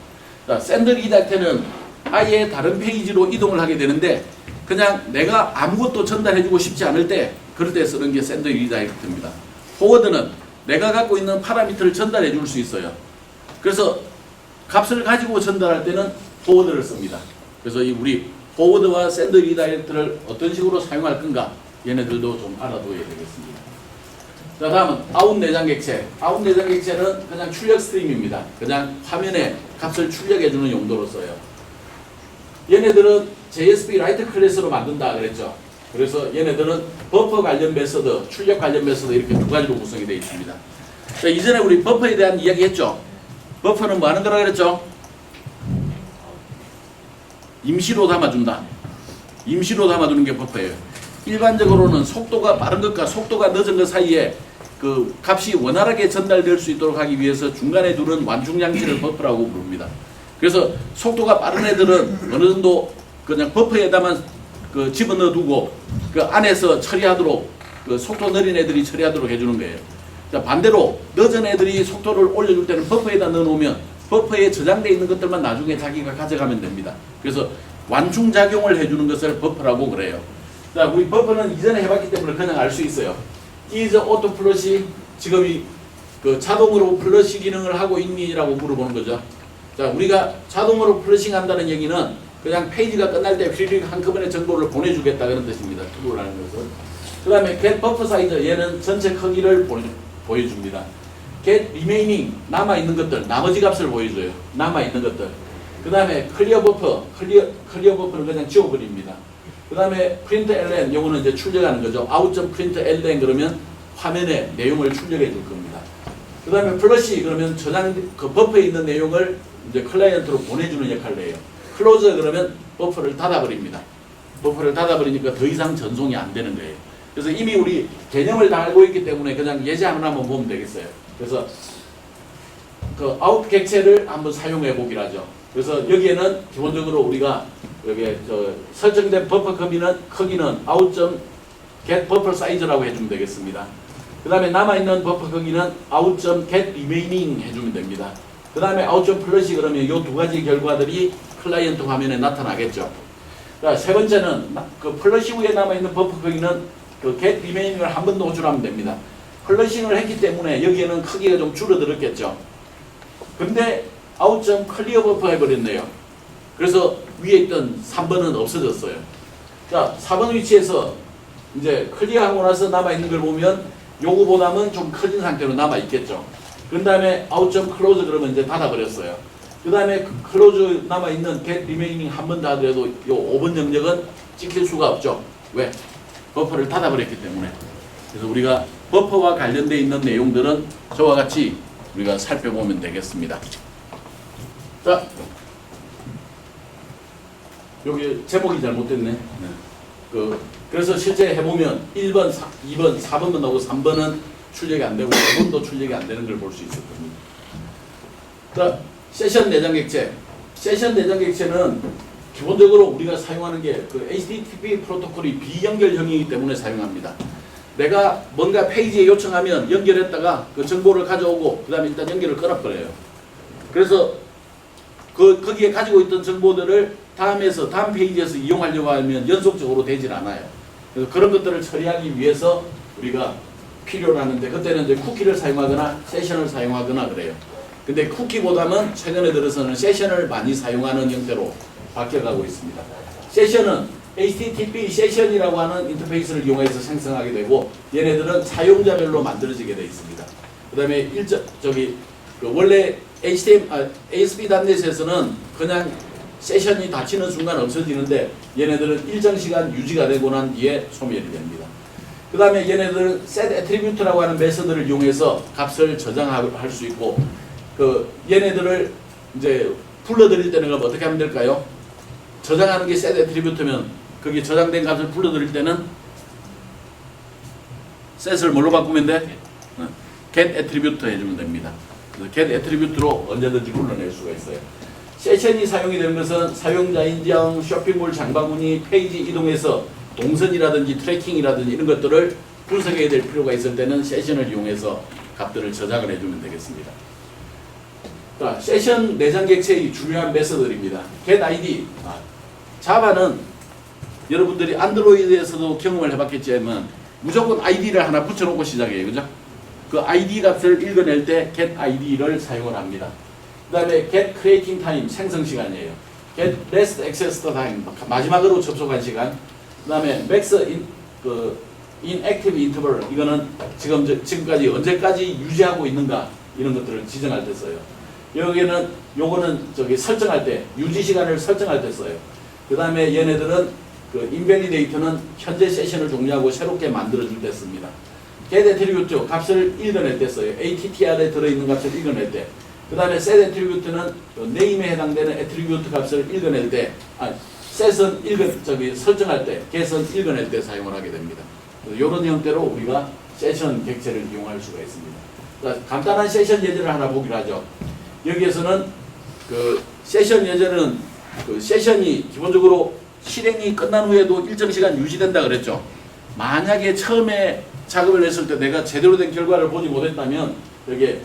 자, 샌드 리다이렉트는 아예 다른 페이지로 이동을 하게 되는데 그냥 내가 아무것도 전달해주고 싶지 않을 때 그럴 때 쓰는 게 샌드 리다이렉트입니다. 포워드는 내가 갖고 있는 파라미터를 전달해 줄 수 있어요. 그래서 값을 가지고 전달할 때는 포워드를 씁니다. 그래서 우리 포워드와 샌드 리다이렉트를 어떤 식으로 사용할 건가 얘네들도 좀 알아둬야 되겠습니다. 자, 다음은 아웃 내장 객체. 아웃 내장 객체는 그냥 출력 스트림입니다. 그냥 화면에 값을 출력해주는 용도로 써요. 얘네들은 JSP 라이트 클래스로 만든다 그랬죠. 그래서 얘네들은 버퍼 관련 메서드, 출력 관련 메서드 이렇게 두 가지로 구성이 되어 있습니다. 자, 이전에 우리 버퍼에 대한 이야기 했죠. 버퍼는 뭐 하는 거라 그랬죠? 임시로 담아준다. 임시로 담아두는 게 버퍼예요. 일반적으로는 속도가 빠른 것과 속도가 늦은 것 사이에 그 값이 원활하게 전달될 수 있도록 하기 위해서 중간에 두는 완충장치를 버퍼라고 부릅니다. 그래서 속도가 빠른 애들은 어느 정도 그냥 버퍼에다만 그 집어넣어 두고 그 안에서 처리하도록 그 속도 느린 애들이 처리하도록 해주는 거예요. 자, 반대로 늦은 애들이 속도를 올려줄 때는 버퍼에다 넣어놓으면 버퍼에 저장되어 있는 것들만 나중에 자기가 가져가면 됩니다. 그래서 완충작용을 해주는 것을 버퍼라고 그래요. 자, 우리 버퍼는 이전에 해봤기 때문에 그냥 알 수 있어요. is auto flush, 지금 그 자동으로 플러시 기능을 하고 있니? 라고 물어보는 거죠. 자, 우리가 자동으로 플러싱 한다는 얘기는 그냥 페이지가 끝날 때 휘릭 한꺼번에 정보를 보내주겠다 그런 뜻입니다. 툴이라는 것은. 그 다음에 get buffer size, 얘는 전체 크기를 보여줍니다. get remaining, 남아있는 것들, 나머지 값을 보여줘요. 남아있는 것들. 그 다음에 clear buffer는 그냥 지워버립니다. 그 다음에 print ln, 요거는 이제 출력하는 거죠. out.print ln 그러면 화면에 내용을 출력해 줄 겁니다. 그 다음에 flush 그러면 그 버퍼에 있는 내용을 이제 클라이언트로 보내주는 역할을 해요. close 그러면 버퍼를 닫아버립니다. 버퍼를 닫아버리니까 더 이상 전송이 안 되는 거예요. 그래서 이미 우리 개념을 다 알고 있기 때문에 그냥 예제 하나만 보면 되겠어요. 그래서 그 out 객체를 한번 사용해 보기로 하죠. 그래서 여기에는 기본적으로 우리가 여기 설정된 버퍼 크기는 out.get buffer size라고 해주면 되겠습니다. 그 다음에 남아있는 버퍼 크기는 out.get remaining 해주면 됩니다. 그 다음에 out.flush 그러면 이 두 가지 결과들이 클라이언트 화면에 나타나겠죠. 자, 세 번째는 그 플러시 후에 남아있는 버퍼 크기는 그 get remaining을 한 번 더 호출하면 됩니다. 플러싱을 했기 때문에 여기에는 크기가 좀 줄어들었겠죠. 근데 out.clear buffer 해버렸네요. 그래서 위에 있던 3번은 없어졌어요. 자, 4번 위치에서 이제 클리어하고 나서 남아있는 걸 보면 요거보다는 좀 커진 상태로 남아있겠죠. 그 다음에 out.close 그러면 이제 닫아버렸어요. 그 다음에 close 남아있는 get remaining 한 번 더 하더라도 요 5번 영역은 찍힐 수가 없죠. 왜? 버퍼를 닫아버렸기 때문에. 그래서 우리가 버퍼와 관련되어 있는 내용들은 저와 같이 우리가 살펴보면 되겠습니다. 자, 여기 제목이 잘못됐네. 그래서 실제 해보면 1번, 2번, 4번만 나오고 3번은 출력이 안 되고 5번도 출력이 안 되는 걸 볼 수 있을 겁니다. 자, 세션 내장 객체. 세션 내장 객체는 기본적으로 우리가 사용하는 게 그 HTTP 프로토콜이 비연결형이기 때문에 사용합니다. 내가 뭔가 페이지에 요청하면 연결했다가 그 정보를 가져오고 그 다음에 일단 연결을 끊어버려요. 그래서 거기에 가지고 있던 정보들을 다음 페이지에서 이용하려고 하면 연속적으로 되질 않아요. 그래서 그런 것들을 처리하기 위해서 우리가 필요로 하는데 그때는 이제 쿠키를 사용하거나 세션을 사용하거나 그래요. 근데 쿠키보다는 최근에 들어서는 세션을 많이 사용하는 형태로 바뀌어가고 있습니다. 세션은 HTTP 세션이라고 하는 인터페이스를 이용해서 생성하게 되고 얘네들은 사용자별로 만들어지게 되어 있습니다. 그 다음에 원래 ASP.NET에서는 그냥 세션이 닫히는 순간 없어지는데 얘네들은 일정 시간 유지가 되고 난 뒤에 소멸이 됩니다. 그 다음에 얘네들은 set attribute라고 하는 메서드를 이용해서 값을 저장할 수 있고 얘네들을 이제 불러들일 때는 어떻게 하면 될까요? 저장하는 게 set attribute면 거기 저장된 값을 불러들일 때는 set을 뭘로 바꾸면 돼? get attribute 해주면 됩니다. 그래서 get attribute로 언제든지 불러낼 수가 있어요. 세션이 사용이 되는 것은 사용자 인정, 쇼핑몰 장바구니, 페이지 이동해서 동선이라든지 트래킹이라든지 이런 것들을 분석해야 될 필요가 있을 때는 세션을 이용해서 값들을 저장을 해주면 되겠습니다. 자, 세션 내장 객체의 중요한 메서드입니다. get id. 자바는 여러분들이 안드로이드에서도 경험을 해봤겠지만 무조건 id를 하나 붙여놓고 시작해요. 그죠? 그 id 값을 읽어낼 때 get id를 사용을 합니다. 그 다음에 get creating time, 생성 시간이에요. get last access time, 마지막으로 접속한 시간. 그 다음에 max inactive interval, 이거는 지금까지 언제까지 유지하고 있는가 이런 것들을 지정할 때 써요. 요거는 설정할 때, 유지 시간을 설정할 때 써요. 그 다음에 얘네들은 invalidate는 현재 세션을 종료하고 새롭게 만들어줄 때 씁니다. get attribute 값을 읽어낼 때 써요. attr에 들어있는 값을 읽어낼 때. 그 다음에 set attribute는 name에 해당되는 attribute 값을 읽어낼 때, set은 설정할 때, get은 읽어낼 때 사용을 하게 됩니다. 이런 형태로 우리가 세션 객체를 이용할 수가 있습니다. 자, 간단한 세션 예제를 하나 보기로 하죠. 여기에서는 그 세션 예제는 그 세션이 기본적으로 실행이 끝난 후에도 일정 시간 유지된다 그랬죠. 만약에 처음에 작업을 했을 때 내가 제대로 된 결과를 보지 못했다면 여기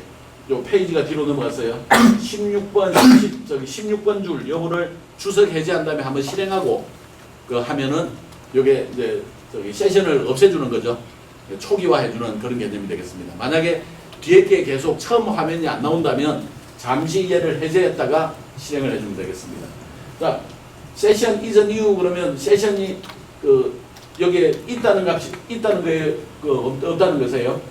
요 페이지가 뒤로 넘어갔어요. 16번 줄 여부를 주석 해제한 다음에 한번 실행하고 그 하면은 요게 이제 세션을 없애주는 거죠. 초기화해주는 그런 개념이 되겠습니다. 만약에 뒤에 게 계속 처음 화면이 안 나온다면 잠시 얘를 해제했다가 실행을 해주면 되겠습니다. 자, 세션 is new 그러면 세션이 그 여기에 있다는 값이 있다는 거에 없다는 것이에요.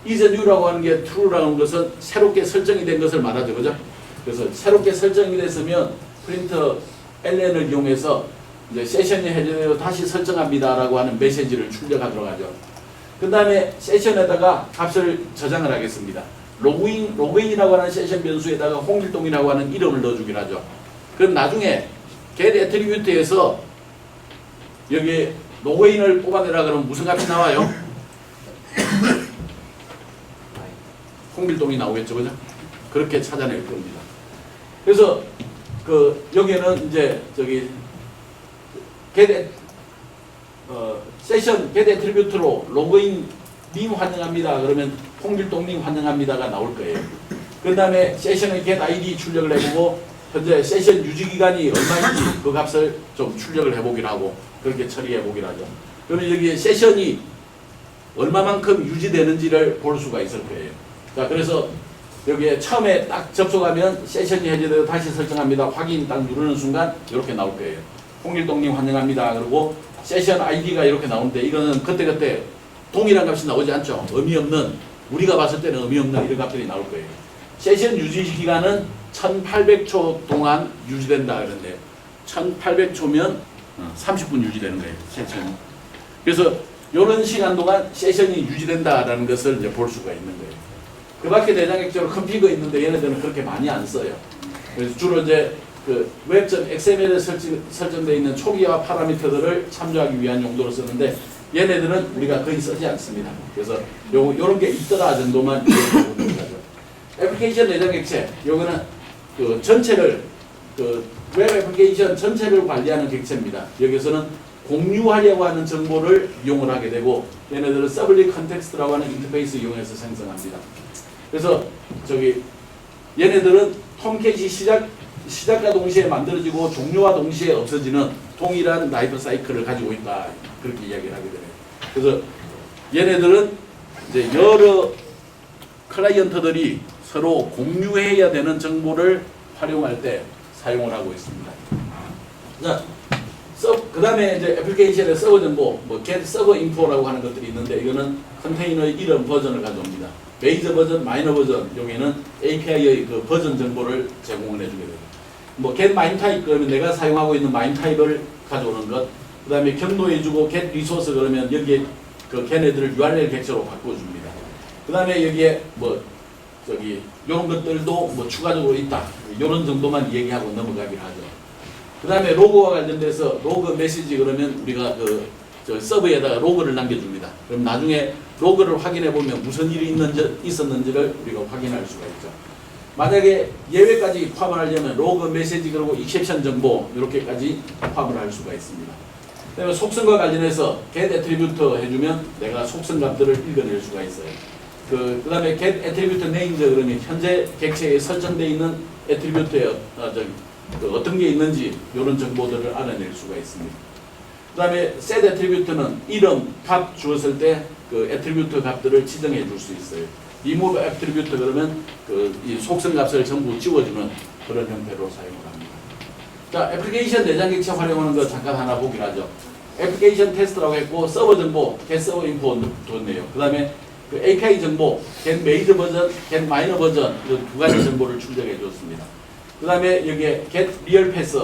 is new라고 하는 게 true라는 것은 새롭게 설정이 된 것을 말하죠, 그죠? 그래서 새롭게 설정이 됐으면 프린터 ln을 이용해서 이제 세션이 해제되어 다시 설정합니다라고 하는 메시지를 출력하도록 하죠. 그 다음에 세션에다가 값을 저장을 하겠습니다. 로그인이라고 하는 세션 변수에다가 홍길동이라고 하는 이름을 넣어주기로 하죠. 그럼 나중에 get attribute에서 여기 로그인을 뽑아내라 그러면 무슨 값이 나와요? 홍길동이 나오겠죠, 그죠? 그렇게 찾아낼 겁니다. 그래서 그 여기에는 이제 저기 세션 get attribute로 로그인 님 환영합니다. 그러면 홍길동님 환영합니다가 나올 거예요. 그 다음에 세션의 get id 출력을 해보고 현재 세션 유지 기간이 얼마인지 그 값을 좀 출력을 해보기로 하고 그렇게 처리해보기로 하죠. 그러면 여기 세션이 얼마만큼 유지되는지를 볼 수가 있을 거예요. 자, 그래서 여기에 처음에 딱 접속하면 세션이 해제되어 다시 설정합니다. 확인 딱 누르는 순간 이렇게 나올 거예요. 홍길동님 환영합니다. 그리고 세션 아이디가 이렇게 나오는데 이거는 그때그때 동일한 값이 나오지 않죠. 의미 없는, 우리가 봤을 때는 의미 없는 이런 값들이 나올 거예요. 세션 유지 기간은 1800초 동안 유지된다 그랬는데 1800초면 30분 유지되는 거예요. 세션이. 그래서 이런 시간 동안 세션이 유지된다라는 것을 이제 볼 수가 있는 거예요. 그 밖에 내장액적으로 컴피그가 있는데 얘네들은 그렇게 많이 안 써요. 그래서 주로 이제 그 web.xml에 설정되어 있는 초기화 파라미터들을 참조하기 위한 용도로 쓰는데 얘네들은 우리가 거의 쓰지 않습니다. 그래서 요런 게 있더라 정도만 이해하고 넘어가죠. 애플리케이션 내장객체, 요거는 그 전체를 그 웹 애플리케이션 전체를 관리하는 객체입니다. 여기서는 공유하려고 하는 정보를 이용을 하게 되고 얘네들은 서블릿 컨텍스트라고 하는 인터페이스 이용해서 생성합니다. 그래서 저기 얘네들은 톰캣이 시작과 동시에 만들어지고 종료와 동시에 없어지는 동일한 라이프 사이클을 가지고 있다. 그렇게 이야기를 하게 되네요. 그래서 얘네들은 이제 여러 클라이언트들이 서로 공유해야 되는 정보를 활용할 때 사용을 하고 있습니다. 자, 그 다음에 이제 애플리케이션의 서버 정보, 뭐 get server info라고 하는 것들이 있는데 이거는 컨테이너의 이름 버전을 가져옵니다. 메이저 버전, 마이너 버전, 여기는 API의 그 버전 정보를 제공을 해주게 됩니다. 뭐 get mime type 그러면 내가 사용하고 있는 mime type을 가져오는 것, 그 다음에 경로해주고 get resource 그러면 여기에 그 걔네들을 URL 객체로 바꿔줍니다. 그 다음에 여기에 뭐 저기 이런 것들도 뭐 추가적으로 있다. 이런 정도만 얘기하고 넘어가긴 하죠. 그 다음에 로그와 관련돼서 로그 메시지 그러면 우리가 저 서버에다가 로그를 남겨줍니다. 그럼 나중에 로그를 확인해 보면 무슨 일이 있었는지를 우리가 확인할 수가 있죠. 만약에 예외까지 포함을 하려면 로그 메시지 그리고 익셉션 정보 이렇게까지 포함을 할 수가 있습니다. 그다음에 속성과 관련해서 get attribute 해주면 내가 속성 값들을 읽어낼 수가 있어요. 그 다음에 get attribute named 그러면 현재 객체에 설정되어 있는 attribute에 어떤 게 있는지 이런 정보들을 알아낼 수가 있습니다. 그 다음에 set attribute는 이름, 값 주었을 때 그 attribute 값들을 지정해 줄 수 있어요. remove attribute 그러면 이 속성 값을 전부 지워주는 그런 형태로 사용을 합니다. 자, 애플리케이션 내장 객체 활용하는 거 잠깐 하나 보기로 하죠. 애플리케이션 테스트라고 했고 서버 정보, get server info 줬네요. 그 다음에 그 API 정보, get made 버전, get minor 버전 이런 두 가지 정보를 출력해 줬습니다. 그 다음에 여기에 get real path,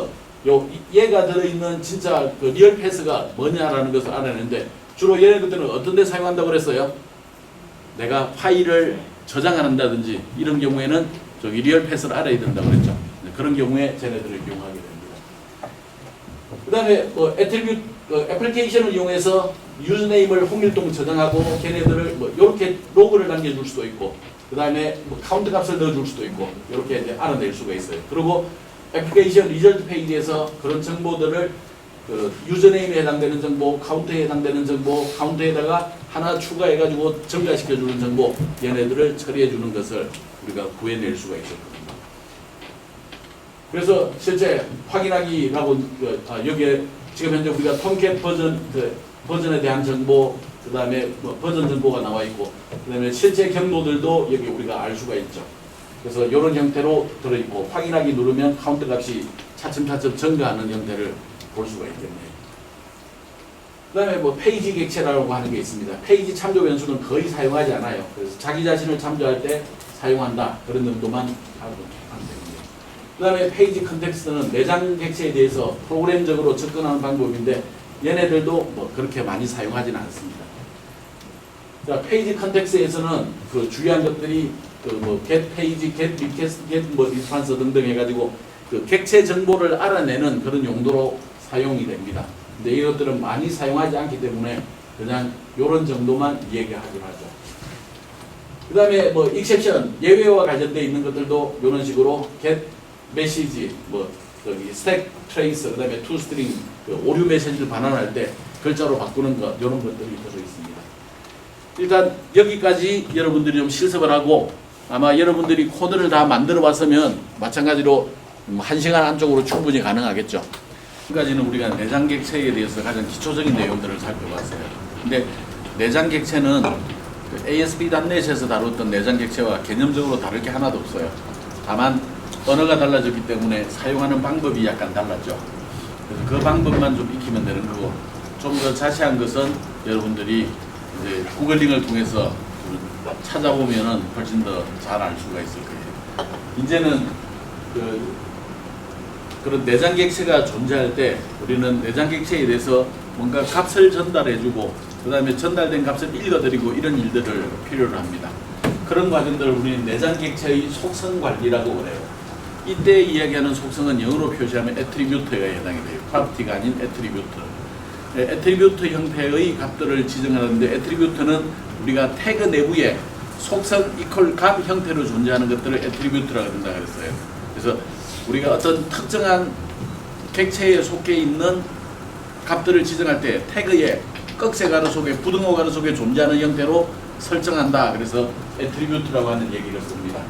얘가 들어있는 진짜 그 real path가 뭐냐라는 것을 알아내는데 주로 얘네들은 어떤 데 사용한다고 그랬어요? 내가 파일을 저장한다든지 이런 경우에는 저기 리얼 패스를 알아야 된다고 그랬죠. 그런 경우에 쟤네들을 이용하게 됩니다. 그 다음에 뭐 애트리뷰트 애플리케이션을 이용해서 유저네임을 홍길동 저장하고 걔네들을 뭐 이렇게 로그를 남겨줄 수도 있고 그 다음에 뭐 카운트 값을 넣어줄 수도 있고 이렇게 이제 알아낼 수가 있어요. 그리고 애플리케이션 리절트 페이지에서 그런 정보들을 그 유저네임에 해당되는 정보, 카운트에 해당되는 정보, 카운트에다가 하나 추가해가지고 증가시켜주는 정보 얘네들을 처리해주는 것을 우리가 구해낼 수가 있었거든요. 그래서 실제 확인하기라고 여기에 지금 현재 우리가 톰캣 버전에 대한 정보, 그 다음에 뭐 버전 정보가 나와 있고, 그 다음에 실제 경로들도 여기 우리가 알 수가 있죠. 그래서 이런 형태로 들어있고, 확인하기 누르면 카운트 값이 차츰차츰 증가하는 형태를 볼 수가 있겠네요. 그 다음에 뭐 페이지 객체라고 하는 게 있습니다. 페이지 참조 변수는 거의 사용하지 않아요. 그래서 자기 자신을 참조할 때 사용한다. 그런 정도만 하면 됩니다. 그 다음에 페이지 컨텍스트는 내장 객체에 대해서 프로그램적으로 접근하는 방법인데 얘네들도 뭐 그렇게 많이 사용하지는 않습니다. 자, 페이지 컨텍스트에서는 그 중요한 것들이 그 뭐 get page, get request, get 뭐 response 등등 해가지고 그 객체 정보를 알아내는 그런 용도로 사용이 됩니다. 근데 이것들은 많이 사용하지 않기 때문에 그냥 이런 정도만 얘기하기로 하죠. 그 다음에 뭐 exception, 예외와 관련되어 있는 것들도 이런 식으로 get message, 뭐 저기 stack trace, 그 다음에 toString, 그 오류 메시지를 반환할 때 글자로 바꾸는 것, 이런 것들이 들어 있습니다. 일단 여기까지 여러분들이 좀 실습을 하고 아마 여러분들이 코드를 다 만들어 봤으면 마찬가지로 1시간 안쪽으로 충분히 가능하겠죠. 지금까지는 우리가 내장 객체에 대해서 가장 기초적인 내용들을 살펴봤어요. 근데 내장 객체는 ASP.NET에서 다뤘던 내장 객체와 개념적으로 다를 게 하나도 없어요. 다만 언어가 달라졌기 때문에 사용하는 방법이 약간 달랐죠. 그래서 그 방법만 좀 익히면 되는 거고 좀 더 자세한 것은 여러분들이 이제 구글링을 통해서 찾아보면은 훨씬 더 잘 알 수가 있을 거예요. 이제는 그런 내장 객체가 존재할 때 우리는 내장 객체에 대해서 뭔가 값을 전달해주고 그 다음에 전달된 값을 읽어드리고 이런 일들을 필요로 합니다. 그런 과정들을 우리는 내장 객체의 속성 관리라고 그래요. 이때 이야기하는 속성은 영어로 표시하면 attribute에 해당이 돼요. property가 아닌 attribute. attribute 형태의 값들을 지정하는데 attribute는 우리가 태그 내부에 속성 이퀄 값 형태로 존재하는 것들을 attribute라고 한다 그랬어요. 그래서 우리가 어떤 특정한 객체에 속해 있는 값들을 지정할 때 태그에 꺽쇠 가로 속에 부등호 가로 속에 존재하는 형태로 설정한다. 그래서 attribute라고 하는 얘기를 씁니다.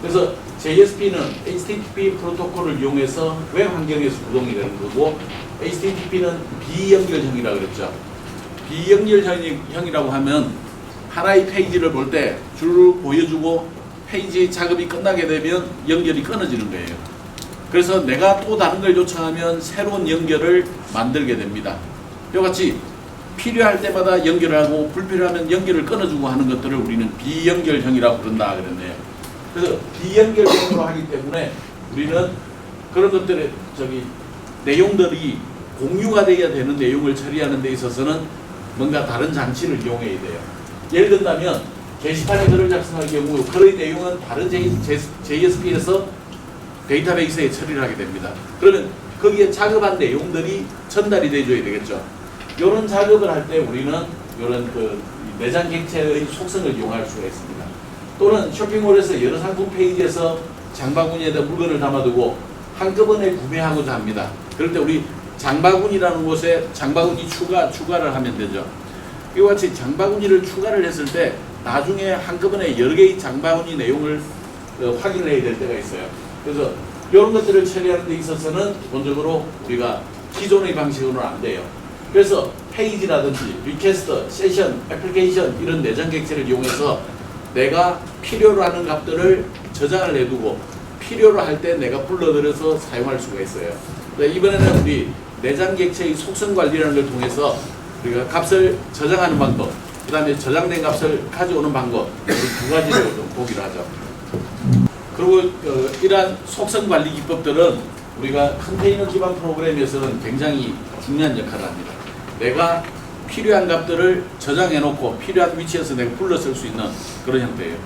그래서 JSP는 HTTP 프로토콜을 이용해서 웹 환경에서 구동이 되는 거고 HTTP는 비연결형이라고 그랬죠. 비연결형이라고 하면 하나의 페이지를 볼 때 줄을 보여주고 페이지 작업이 끝나게 되면 연결이 끊어지는 거예요. 그래서 내가 또 다른 걸 요청하면 새로운 연결을 만들게 됩니다. 이와 같이 필요할 때마다 연결을 하고 불필요하면 연결을 끊어주고 하는 것들을 우리는 비연결형이라고 부른다 그랬네요. 그래서 비연결형으로 하기 때문에 우리는 그런 것들의 내용들이 공유가 되어야 되는 내용을 처리하는 데 있어서는 뭔가 다른 장치를 이용해야 돼요. 예를 든다면 게시판에 글을 작성할 경우 글의 내용은 다른 JSP에서 데이터베이스에 처리를 하게 됩니다. 그러면 거기에 작업한 내용들이 전달이 돼줘야 되겠죠. 이런 작업을 할 때 우리는 이런 내장 객체의 속성을 이용할 수가 있습니다. 또는 쇼핑몰에서 여러 상품 페이지에서 장바구니에다 물건을 담아두고 한꺼번에 구매하고자 합니다. 그럴 때 우리 장바구니라는 곳에 장바구니 추가를 하면 되죠. 이와 같이 장바구니를 추가를 했을 때 나중에 한꺼번에 여러 개의 장바구니 내용을 확인을 해야 될 때가 있어요. 그래서 이런 것들을 처리하는 데 있어서는 기본적으로 우리가 기존의 방식으로는 안 돼요. 그래서 페이지라든지 리퀘스트, 세션, 애플리케이션 이런 내장 객체를 이용해서 내가 필요로 하는 값들을 저장을 해두고 필요로 할 때 내가 불러들여서 사용할 수가 있어요. 이번에는 우리 내장 객체의 속성 관리라는 걸 통해서 우리가 값을 저장하는 방법, 그 다음에 저장된 값을 가져오는 방법, 이 두 가지를 좀 보기로 하죠. 그리고 이러한 속성 관리 기법들은 우리가 컨테이너 기반 프로그램에서는 굉장히 중요한 역할을 합니다. 내가 필요한 값들을 저장해 놓고 필요한 위치에서 내가 불러 쓸 수 있는 그런 형태예요.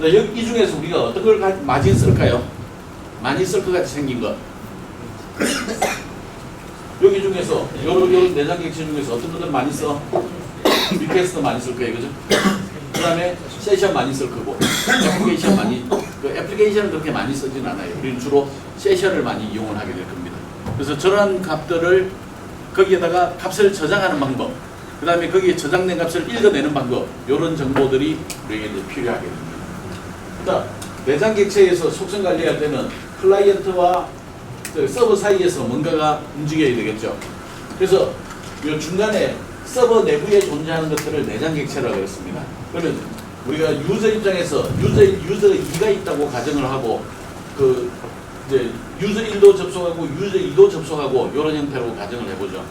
이 중에서 우리가 어떤 걸 많이 쓸까요? 많이 쓸 것 같이 생긴 것. 여기 중에서 요런 내장 객체 중에서 어떤 것들 많이 써? 리퀘스트 많이 쓸 거예요, 그죠? 그 다음에 세션 많이 쓸 거고, 애플리케이션 많이, 애플리케이션은 그렇게 많이 쓰진 않아요. 우리는 주로 세션을 많이 이용을 하게 될 겁니다. 그래서 저런 값들을 거기에다가 값을 저장하는 방법, 그 다음에 거기에 저장된 값을 읽어내는 방법, 이런 정보들이 우리에게 이제 필요하게 됩니다. 자, 내장 객체에서 속성 관리할 때는 클라이언트와 서버 사이에서 뭔가가 움직여야 되겠죠. 그래서 이 중간에 서버 내부에 존재하는 것들을 내장 객체라고 그랬습니다. 그러면 우리가 유저 입장에서 유저 2가 있다고 가정을 하고 이제 유저 1도 접속하고 유저 2도 접속하고 이런 형태로 가정을 해보죠.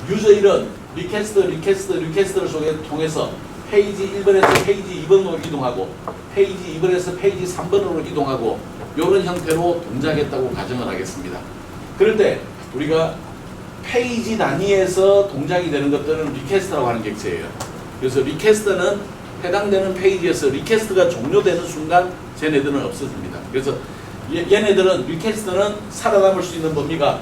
유저 1은 리퀘스트를 통해서 페이지 1번에서 페이지 2번으로 이동하고 페이지 2번에서 페이지 3번으로 이동하고 이런 형태로 동작했다고 가정을 하겠습니다. 그럴 때 우리가 페이지 단위에서 동작이 되는 것들은 리퀘스트라고 하는 객체예요. 그래서 리퀘스트는 해당되는 페이지에서 리퀘스트가 종료되는 순간 쟤네들은 없어집니다. 그래서 얘네들은 리퀘스트는 살아남을 수 있는 범위가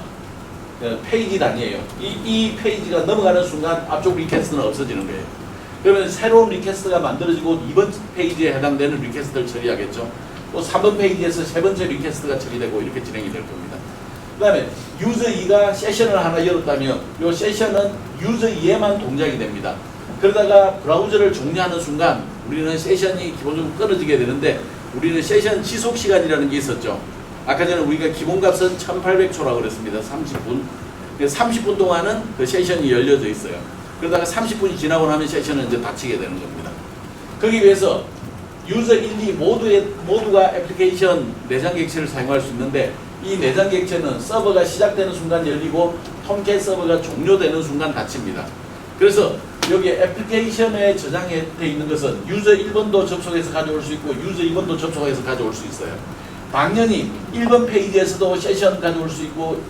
페이지 단위예요. 이 페이지가 넘어가는 순간 앞쪽 리퀘스트는 없어지는 거예요. 그러면 새로운 리퀘스트가 만들어지고 2번 페이지에 해당되는 리퀘스트를 처리하겠죠. 또 3번 페이지에서 세 번째 리퀘스트가 처리되고 이렇게 진행이 될 겁니다. 그 다음에 유저 2가 세션을 하나 열었다면 이 세션은 유저 2에만 동작이 됩니다. 그러다가 브라우저를 종료하는 순간 우리는 세션이 기본적으로 끊어지게 되는데 우리는 세션 지속 시간이라는 게 있었죠. 아까 전에 우리가 기본값은 1800초라고 그랬습니다. 30분. 30분 동안은 그 세션이 열려져 있어요. 그러다가 30분이 지나고 나면 세션은 이제 닫히게 되는 겁니다. 거기 위해서 유저 1, 2 모두가 애플리케이션 내장 객체를 사용할 수 있는데 이 내장 객체는 서버가 시작되는 순간 열리고 톰캣 서버가 종료되는 순간 닫힙니다. 그래서 여기 애플리케이션에 저장되어 있는 것은 유저 1번도 접속해서 가져올 수 있고 유저 2번도 접속해서 가져올 수 있어요. 당연히 1번 페이지에서도 세션 가져올 수 있고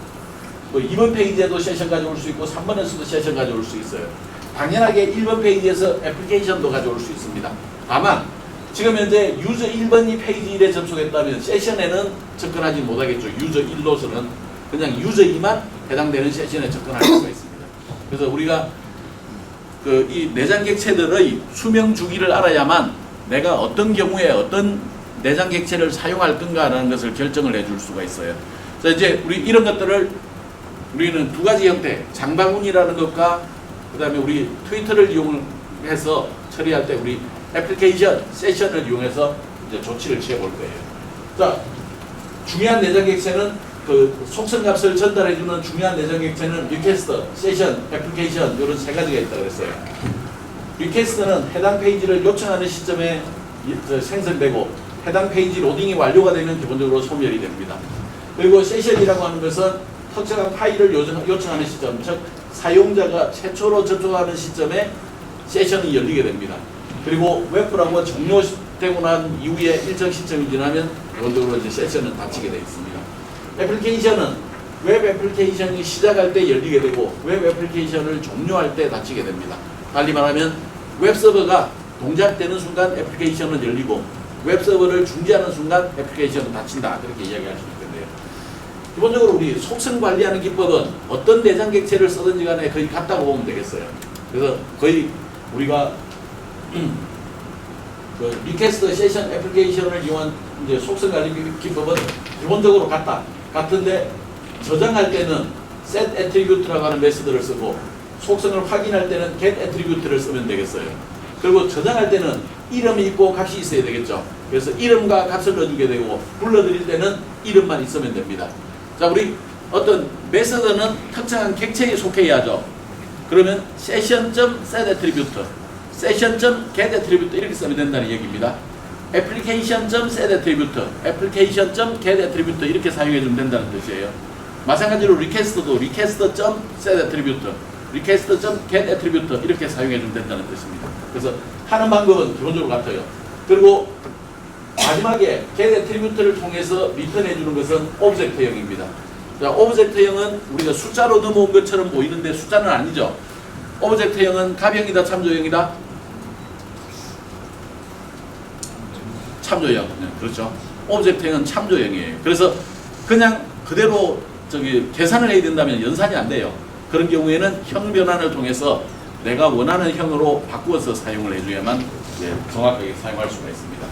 2번 페이지에도 세션 가져올 수 있고 3번에서도 세션 가져올 수 있어요. 당연하게 1번 페이지에서 애플리케이션도 가져올 수 있습니다. 다만 지금 현재 유저 1번이 페이지 1에 접속했다면 세션에는 접근하지 못하겠죠. 유저 1로서는 그냥 유저 2만 해당되는 세션에 접근할 수가 있습니다. 그래서 우리가 이 내장 객체들의 수명 주기를 알아야만 내가 어떤 경우에 어떤 내장 객체를 사용할 건가라는 것을 결정을 해줄 수가 있어요. 자, 이제 우리 이런 것들을 우리는 두 가지 형태, 장바구니라는 것과 그 다음에 우리 트위터를 이용해서 처리할 때 우리 애플리케이션 세션을 이용해서 이제 조치를 취해 볼 거예요. 자, 중요한 내장 객체는 속성 값을 전달해주는 중요한 내장 객체는 리퀘스트, 세션, 애플리케이션 이런 세 가지가 있다고 그랬어요. 리퀘스트는 해당 페이지를 요청하는 시점에 생성되고 해당 페이지 로딩이 완료가 되면 기본적으로 소멸이 됩니다. 그리고 세션이라고 하는 것은 특정한 파일을 요청하는 시점, 즉 사용자가 최초로 접속하는 시점에 세션이 열리게 됩니다. 그리고 웹브라우저가 종료되고 난 이후에 일정 시점이 지나면 기본적으로 이제 세션은 닫히게 되어 있습니다. 애플리케이션은 웹 애플리케이션이 시작할 때 열리게 되고 웹 애플리케이션을 종료할 때 닫히게 됩니다. 달리 말하면 웹 서버가 동작되는 순간 애플리케이션은 열리고 웹 서버를 중지하는 순간 애플리케이션은 닫힌다. 그렇게 이야기할 수 있겠네요. 기본적으로 우리 속성 관리하는 기법은 어떤 내장 객체를 쓰든지 간에 거의 같다고 보면 되겠어요. 그래서 거의 우리가 리퀘스트, 세션, 애플리케이션을 이용한 이제 속성 관리 기법은 기본적으로 같은데 저장할 때는 set attribute라고 하는 메소드를 쓰고 속성을 확인할 때는 get attribute를 쓰면 되겠어요. 그리고 저장할 때는 이름이 있고 값이 있어야 되겠죠. 그래서 이름과 값을 넣어주게 되고 불러드릴 때는 이름만 있으면 됩니다. 자, 우리 어떤 메소드는 특정한 객체에 속해야 하죠. 그러면 session.setAttribute, session.getAttribute 이렇게 쓰면 된다는 얘기입니다. application.setAttribute, application.getAttribute 이렇게 사용해주면 된다는 뜻이에요. 마찬가지로 request도 request.setAttribute, request.getAttribute 이렇게 사용해주면 된다는 뜻입니다. 그래서 하는 방법은 기본적으로 같아요. 그리고 마지막에 getAttribute를 통해서 리턴해주는 것은 오브젝트형입니다. 자, 오브젝트형은 우리가 숫자로 넘어온 것처럼 보이는데 숫자는 아니죠. 오브젝트형은 가변이다, 참조형이다? 참조형. 네, 그렇죠. 오브젝트형은 참조형이에요. 그래서 그냥 그대로 계산을 해야 된다면 연산이 안 돼요. 그런 경우에는 형 변환을 통해서 내가 원하는 형으로 바꾸어서 사용을 해줘야만 정확하게 사용할 수가 있습니다.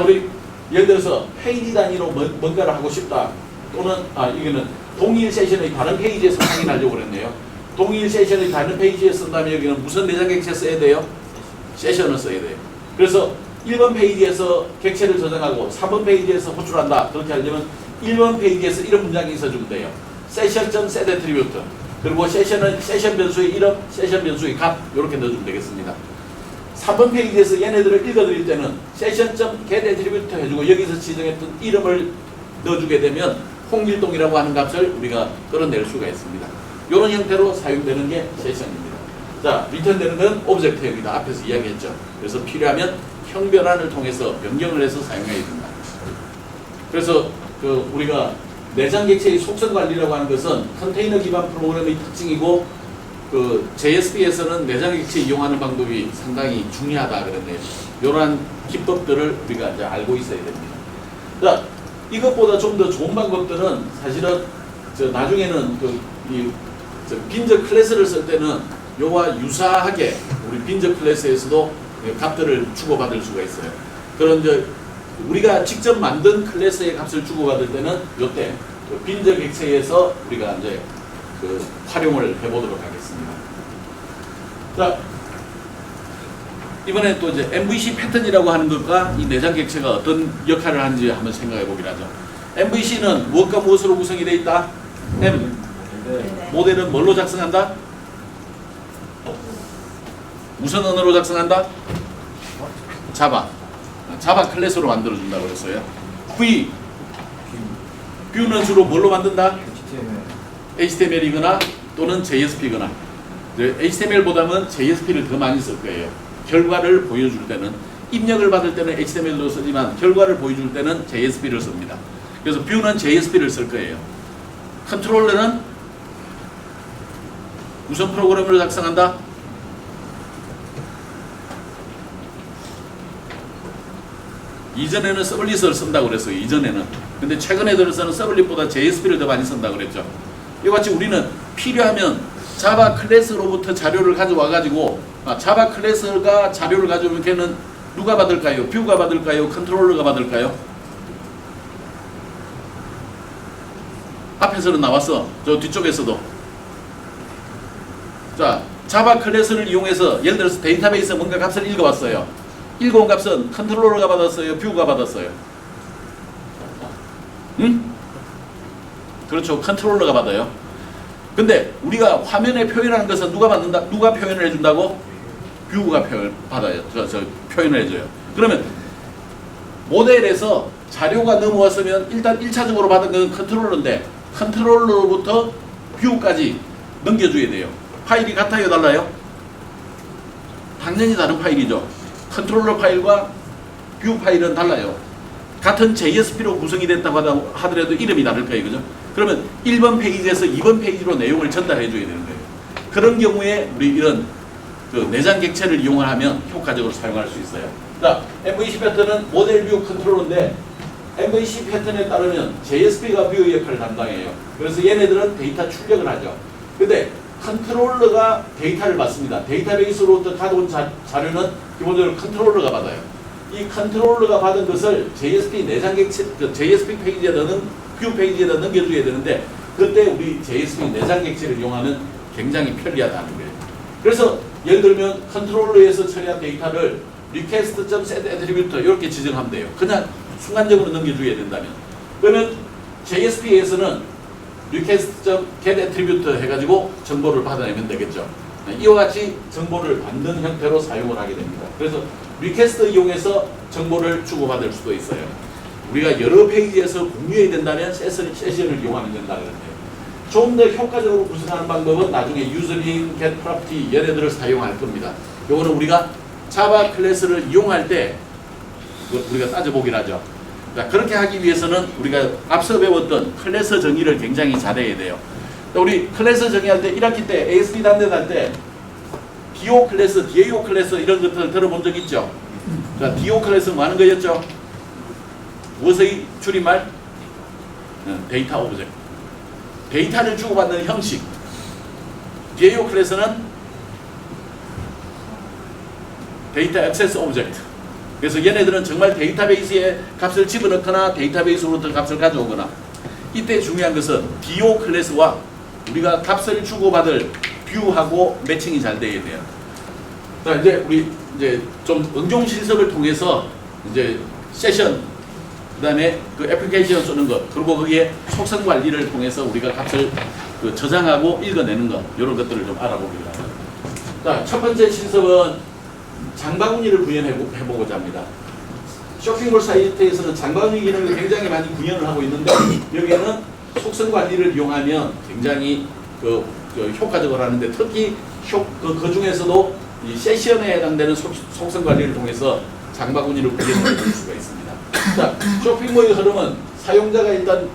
우리 예를 들어서 페이지 단위로 뭔가를 하고 싶다. 또는 이거는 동일 세션의 다른 페이지에서 확인하려고 그랬네요. 동일 세션의 다른 페이지에 쓴다면 여기는 무슨 내장 객체 써야 돼요? 세션을 써야 돼요. 그래서 1번 페이지에서 객체를 저장하고 3번 페이지에서 호출한다. 그렇게 하려면 1번 페이지에서 이런 문장이 있어주면 돼요. session.setAttribute. 그리고 세션은 세션 변수의 이름, 세션 변수의 값 이렇게 넣어주면 되겠습니다. 3번 페이지에서 얘네들을 읽어드릴 때는 session.getAttribute 해주고 여기서 지정했던 이름을 넣어주게 되면 홍길동이라고 하는 값을 우리가 끌어낼 수가 있습니다. 이런 형태로 사용되는 게 세션입니다. 자, 리턴되는 건 오브젝트형이다. 앞에서 이야기했죠. 그래서 필요하면 형 변환을 통해서 변경을 해서 사용해야 된다. 그래서 우리가 내장 객체의 속성 관리라고 하는 것은 컨테이너 기반 프로그램의 특징이고 JSP에서는 내장 객체 이용하는 방법이 상당히 중요하다 그랬네요. 이러한 기법들을 우리가 이제 알고 있어야 됩니다. 자, 이것보다 좀 더 좋은 방법들은 사실은 나중에는 빈저 클래스를 쓸 때는 요와 유사하게 우리 빈저 클래스에서도 값들을 주고받을 수가 있어요. 그런 우리가 직접 만든 클래스의 값을 주고받을 때는 요때 빈저 객체에서 우리가 이제 활용을 해보도록 하겠습니다. 자, 이번에 또 이제 MVC 패턴이라고 하는 것과 이 내장 객체가 어떤 역할을 하는지 한번 생각해 보기로 하죠. MVC는 무엇과 무엇으로 구성이 되어 있다? M. 모델은 뭘로 작성한다? 무슨 언어로 작성한다? 자바. 자바 클래스로 만들어준다고 그랬어요. V. V는 주로 뭘로 만든다? HTML이거나 또는 JSP거나. HTML보다는 JSP를 더 많이 쓸 거예요. 결과를 보여줄 때는 입력을 받을 때는 HTML로 쓰지만 결과를 보여줄 때는 JSP를 씁니다. 그래서 View는 JSP를 쓸 거예요. 컨트롤러는 무슨 프로그램으로 작성한다? 이전에는 서블릿을 쓴다고 그랬어요. 이전에는. 근데 최근에 들어서는 서블릿보다 JSP를 더 많이 쓴다고 그랬죠. 이와 같이 우리는 필요하면 자바 클래스로부터 자료를 가져와 가지고 자바 클래스가 자료를 가져오면 걔는 누가 받을까요? 뷰가 받을까요? 컨트롤러가 받을까요? 앞에서는 나왔어. 저 뒤쪽에서도. 자, 자바 클래스를 이용해서 예를 들어서 데이터베이스에 뭔가 값을 읽어왔어요. 읽어온 값은 컨트롤러가 받았어요? 뷰가 받았어요? 응? 그렇죠. 컨트롤러가 받아요. 근데 우리가 화면에 표현하는 것은 누가 받는다? 누가 표현을 해준다고? 뷰가 받아요. 표현을 해줘요. 그러면 모델에서 자료가 넘어왔으면 일단 1차적으로 받은 건 컨트롤러인데 컨트롤러로부터 뷰까지 넘겨줘야 돼요. 파일이 같아요? 달라요? 당연히 다른 파일이죠. 컨트롤러 파일과 뷰 파일은 달라요. 같은 JSP로 구성이 됐다고 하더라도 이름이 다를 거예요. 그죠? 그러면 1번 페이지에서 2번 페이지로 내용을 전달해 줘야 되는 거예요. 그런 경우에 우리 이런 내장 객체를 이용하면 효과적으로 사용할 수 있어요. 자, MVC 패턴은 모델 뷰 컨트롤러인데 MVC 패턴에 따르면 JSP가 뷰 역할을 담당해요. 그래서 얘네들은 데이터 출력을 하죠. 근데 컨트롤러가 데이터를 받습니다. 데이터베이스로부터 가져온 자료는 기본적으로 컨트롤러가 받아요. 이 컨트롤러가 받은 것을 JSP 내장 객체, JSP 페이지에 넣는 뷰 페이지에다 넘겨줘야 되는데 그때 우리 JSP 내장 객체를 이용하면 굉장히 편리하다는 거예요. 그래서 예를 들면 컨트롤러에서 처리한 데이터를 request.setAttribute 이렇게 지정하면 돼요. 그냥 순간적으로 넘겨줘야 된다면. 그러면 JSP에서는 request.getAttribute 해가지고 정보를 받아내면 되겠죠. 이와 같이 정보를 받는 형태로 사용을 하게 됩니다. 그래서 리퀘스트 이용해서 정보를 주고받을 수도 있어요. 우리가 여러 페이지에서 공유해야 된다면 세션을 이용하면 된다는 거예요. 좀 더 효과적으로 구성하는 방법은 나중에 유저링, get property 얘네들을 사용할 겁니다. 요거는 우리가 자바 클래스를 이용할 때 우리가 따져보긴 하죠. 자, 그렇게 하기 위해서는 우리가 앞서 배웠던 클래스 정의를 굉장히 잘해야 돼요. 우리 클래스 정의할 때 1학기 때 ASP 단대 할 때 DO 클래스, DAO 클래스 이런 것들 들어본 적 있죠? 자, DO 클래스 뭐 하는 거였죠? 무엇의 줄임말? 데이터 오브젝트. 데이터를 주고받는 형식. DAO 클래스는 데이터 액세스 오브젝트. 그래서 얘네들은 정말 데이터베이스에 값을 집어넣거나 데이터베이스로부터 값을 가져오거나, 이때 중요한 것은 DO 클래스와 우리가 값을 주고받을 뷰하고 매칭이 잘 돼야 돼요. 자, 이제 우리 이제 좀 응용 실습을 통해서 이제 세션, 그다음에 그 애플리케이션 쓰는 것, 그리고 거기에 속성 관리를 통해서 우리가 값을 그 저장하고 읽어내는 것, 이런 것들을 좀 알아보기로 합니다. 자, 첫 번째 실습은 장바구니를 구현해보고자 합니다. 쇼핑몰 사이트에서는 장바구니 기능을 굉장히 많이 구현을 하고 있는데, 여기에는 속성 관리를 이용하면 굉장히 효과적으로 하는데, 특히 그 중에서도 이 세션에 해당되는 속성 관리를 통해서 장바구니를 구현해 볼 수가 있습니다. 자, 쇼핑몰의 흐름은 사용자가 일단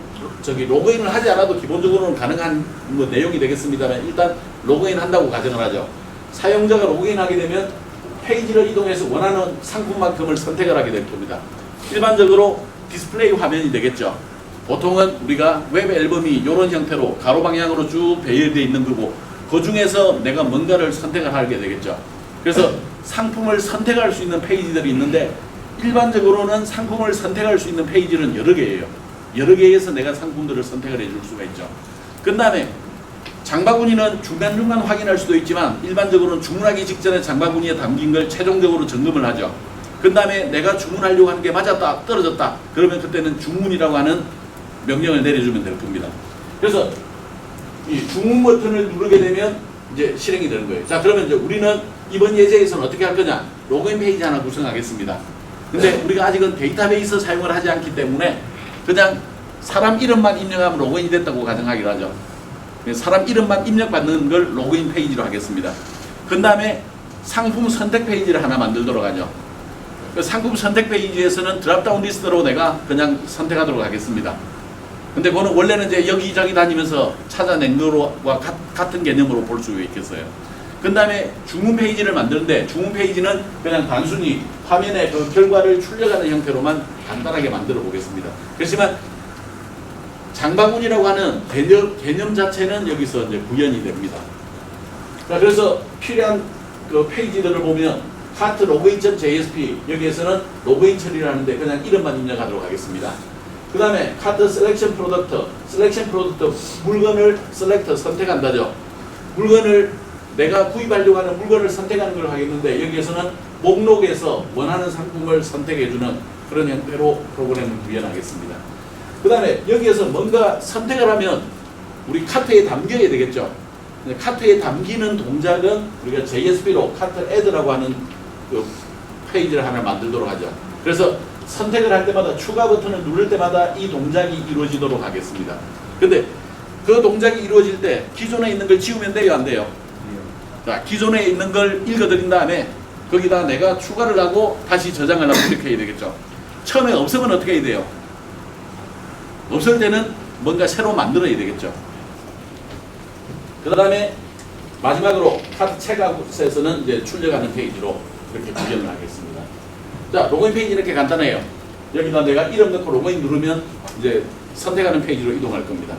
로그인을 하지 않아도 기본적으로는 가능한 내용이 되겠습니다만, 일단 로그인 한다고 가정을 하죠. 사용자가 로그인하게 되면 페이지를 이동해서 원하는 상품만큼을 선택을 하게 될 겁니다. 일반적으로 디스플레이 화면이 되겠죠. 보통은 우리가 웹 앨범이 이런 형태로 가로 방향으로 쭉 배열되어 있는 거고, 그 중에서 내가 뭔가를 선택을 하게 되겠죠. 그래서 상품을 선택할 수 있는 페이지들이 있는데, 일반적으로는 상품을 선택할 수 있는 페이지는 여러 개예요. 여러 개에서 내가 상품들을 선택을 해줄 수가 있죠. 그 다음에 장바구니는 중간중간 확인할 수도 있지만, 일반적으로는 주문하기 직전에 장바구니에 담긴 걸 최종적으로 점검을 하죠. 그 다음에 내가 주문하려고 하는 게 맞았다, 떨어졌다, 그러면 그때는 주문이라고 하는 명령을 내려주면 될 겁니다. 그래서 이 주문 버튼을 누르게 되면 이제 실행이 되는 거예요. 자, 그러면 이제 우리는 이번 예제에서는 어떻게 할 거냐? 로그인 페이지 하나 구성하겠습니다. 근데 우리가 아직은 데이터베이스 사용을 하지 않기 때문에 그냥 사람 이름만 입력하면 로그인이 됐다고 가정하기로 하죠. 사람 이름만 입력받는 걸 로그인 페이지로 하겠습니다. 그 다음에 상품 선택 페이지를 하나 만들도록 하죠. 그 상품 선택 페이지에서는 드랍다운 리스트로 내가 그냥 선택하도록 하겠습니다. 근데 그거는 원래는 이제 여기저기 다니면서 찾아낸 거와 같은 개념으로 볼 수 있겠어요. 그 다음에 주문 페이지를 만드는데, 주문 페이지는 그냥 단순히 화면에 그 결과를 출력하는 형태로만 간단하게 만들어 보겠습니다. 그렇지만 장바구니라고 하는 개념 자체는 여기서 이제 구현이 됩니다. 자, 그래서 필요한 그 페이지들을 보면 카트 로그인.jsp, 여기에서는 로그인 처리를 하는데 그냥 이름만 입력하도록 하겠습니다. 그 다음에 카트 셀렉션 프로덕트, 물건을 선택한다죠. 물건을 내가 구입하려고 하는 물건을 선택하는 걸 하겠는데, 여기에서는 목록에서 원하는 상품을 선택해주는 그런 형태로 프로그램을 구현하겠습니다. 그 다음에 여기에서 뭔가 선택을 하면 우리 카트에 담겨야 되겠죠. 카트에 담기는 동작은 우리가 JSP로 카트 애드라고 하는 그 페이지를 하나 만들도록 하죠. 그래서 선택을 할 때마다 추가 버튼을 누를 때마다 이 동작이 이루어지도록 하겠습니다. 근데 그 동작이 이루어질 때 기존에 있는 걸 지우면 돼요, 안 돼요? 자, 기존에 있는 걸 읽어드린 다음에 거기다 내가 추가를 하고 다시 저장을 하고 이렇게 해야 되겠죠. 처음에 없으면 어떻게 해야 돼요? 없을 때는 뭔가 새로 만들어야 되겠죠. 그 다음에 마지막으로 카트 체크아웃에서는 이제 출력하는 페이지로 이렇게 구현을 하겠습니다. 자, 로그인 페이지 이렇게 간단해요. 여기다 내가 이름 넣고 로그인 누르면 이제 선택하는 페이지로 이동할 겁니다.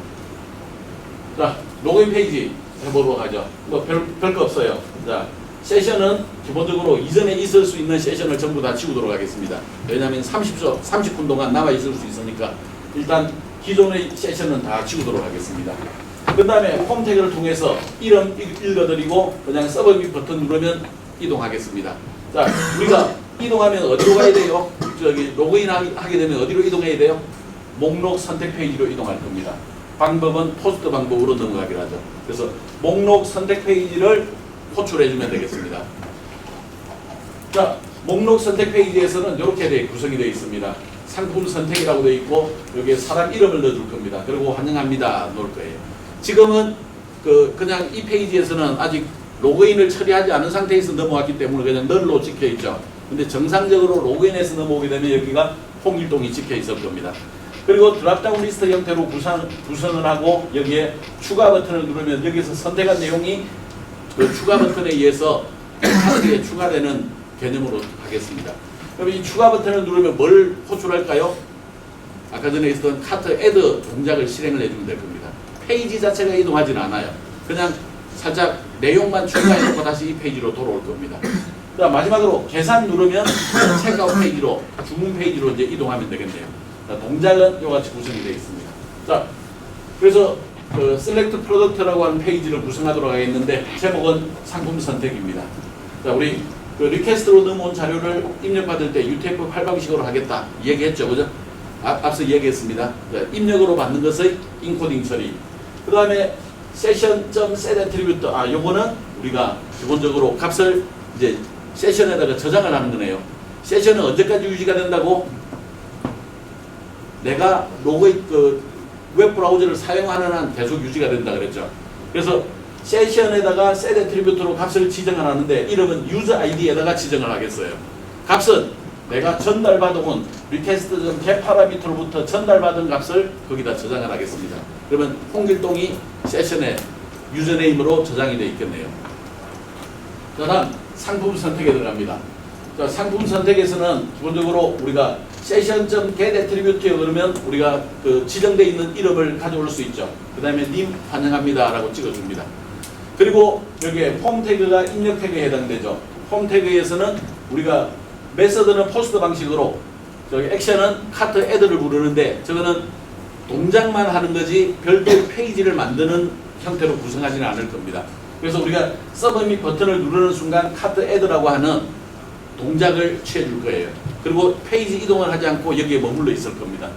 자, 로그인 페이지 해보도록 하죠. 뭐 별거 없어요. 자, 세션은 기본적으로 이전에 있을 수 있는 세션을 전부 다 지우도록 하겠습니다. 왜냐하면 30분 동안 남아 있을 수 있으니까 일단 기존의 세션은 다 지우도록 하겠습니다. 그 다음에 홈 태그를 통해서 이름 읽어드리고 그냥 서브밋 버튼 누르면 이동하겠습니다. 자, 우리가 이동하면 어디로 가야 돼요? 저기 로그인 하게 되면 어디로 이동해야 돼요? 목록 선택 페이지로 이동할 겁니다. 방법은 포스트 방법으로 넘어가기로 하죠. 그래서 목록 선택 페이지를 호출해주면 되겠습니다. 자, 목록 선택 페이지에서는 이렇게 구성이 되어 있습니다. 상품 선택이라고 되어 있고 여기에 사람 이름을 넣어줄 겁니다. 그리고 환영합니다 넣을 거예요. 지금은 그냥 이 페이지에서는 아직 로그인을 처리하지 않은 상태에서 넘어왔기 때문에 그냥 널로 찍혀 있죠. 근데 정상적으로 로그인해서 넘어오게 되면 여기가 홍길동이 찍혀 있을 겁니다. 그리고 드랍다운 리스트 형태로 구성을 하고 여기에 추가 버튼을 누르면 여기서 선택한 내용이 그 추가 버튼에 의해서 카트에 추가되는 개념으로 하겠습니다. 그럼 이 추가 버튼을 누르면 뭘 호출할까요? 아까 전에 있었던 카트 애드 동작을 실행을 해주면 될 겁니다. 페이지 자체가 이동하지는 않아요. 그냥 살짝 내용만 추가해놓고 다시 이 페이지로 돌아올 겁니다. 자, 마지막으로 계산 누르면 체크아웃 페이지로, 주문 페이지로 이제 이동하면 되겠네요. 자, 동작은 이와 같이 구성이 되어 있습니다. 자, 그래서 그 셀렉트 프로덕트라고 하는 페이지를 구성하도록 하겠는데 제목은 상품 선택입니다. 자, 우리 그 리퀘스트로 넘어온 자료를 입력받을 때 UTF-8 방식으로 하겠다 얘기했죠, 그죠? 앞서 얘기했습니다. 자, 입력으로 받는 것의 인코딩 처리. 그 다음에 session.set attribute. 요거는 우리가 기본적으로 값을 이제 세션에다가 저장을 하는 거네요. 세션은 언제까지 유지가 된다고? 내가 웹 브라우저를 사용하는 한 계속 유지가 된다 그랬죠. 그래서 세션에다가 set attribute로 값을 지정을 하는데 이름은 user id에다가 지정을 하겠어요. 값은 내가 전달받은 request.get 파라미터로부터 전달받은 값을 거기다 저장을 하겠습니다. 그러면 홍길동이 세션에 유저네임으로 저장이 되어 있겠네요. 자, 다음 상품 선택에 들어갑니다. 자, 상품 선택에서는 기본적으로 우리가 session.get attribute에 그러면 우리가 그 지정되어 있는 이름을 가져올 수 있죠. 그 다음에 님 환영합니다 라고 찍어줍니다. 그리고 여기에 폼 태그가 입력 태그에 해당되죠. 폼 태그에서는 우리가 메서드는 포스트 방식으로 저기 액션은 카트 애드를 부르는데 저거는 동작만 하는 거지 별도의 페이지를 만드는 형태로 구성하지는 않을 겁니다. 그래서 우리가 서브밋 버튼을 누르는 순간 카트 애드라고 하는 동작을 취해줄 거예요. 그리고 페이지 이동을 하지 않고 여기에 머물러 있을 겁니다.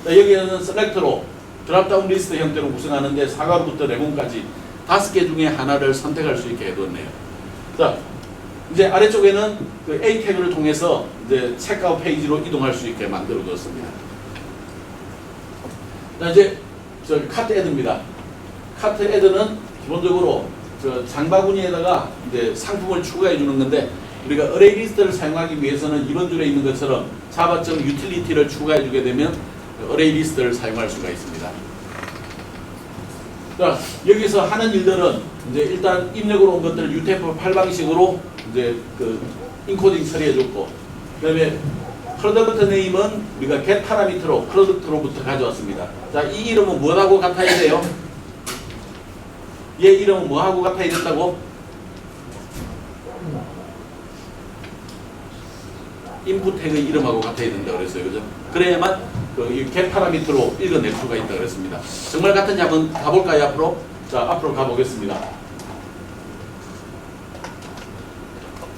자, 여기에는 셀렉터로 드랍다운 리스트 형태로 구성하는데 사과부터 레몬까지 5개 중에 하나를 선택할 수 있게 해뒀네요. 자, 이제 아래쪽에는 그 A 태그를 통해서 이제 체크아웃 페이지로 이동할 수 있게 만들어 뒀습니다. 자, 이제 저 카트 애드입니다. 카트 애드는 기본적으로 저 장바구니에다가 이제 상품을 추가해 주는 건데 우리가 어레이 리스트를 사용하기 위해서는 이번 줄에 있는 것처럼 자바점 유틸리티를 추가해 주게 되면 어레이 리스트를 사용할 수가 있습니다. 자, 여기서 하는 일들은 이제 일단 입력으로 온 것들을 UTF-8 방식으로 이제 그 인코딩 처리해 줬고, 그다음에 프로덕트 네임은 우리가 get 파라미터로 프로덕트로부터 가져왔습니다. 자, 이 이름은 뭐하고 같아야 돼요? 얘 이름은 뭐하고 같아야 된다고? 인풋 태그 이름하고 같아야 된다 그랬어요, 그죠? 그래야만 그 get 파라미터로 읽어낼 수가 있다 그랬습니다. 정말 같은지 한번 가볼까요, 앞으로? 자, 앞으로 가보겠습니다.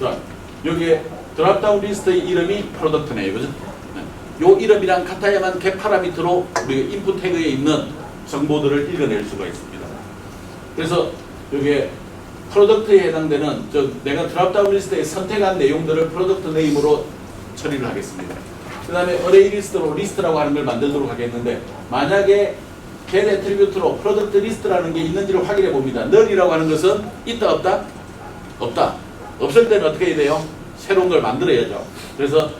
자, 여기에 드랍다운 리스트의 이름이 프로덕트네요, 그죠? 네. 요 이름이랑 같아야만 get 파라미터로 우리가 인풋 태그에 있는 정보들을 읽어낼 수가 있습니다. 그래서 여기에 프로덕트에 해당되는 내가 드랍다운 리스트에 선택한 내용들을 프로덕트 네임으로 처리를 하겠습니다. 그 다음에 어레이 리스트로 리스트라고 하는 걸 만들도록 하겠는데 만약에 get attribute로 프로덕트 리스트라는 게 있는지를 확인해 봅니다. null이라고 하는 것은 있다 없다? 없다. 없을 때는 어떻게 해야 돼요? 새로운 걸 만들어야죠. 그래서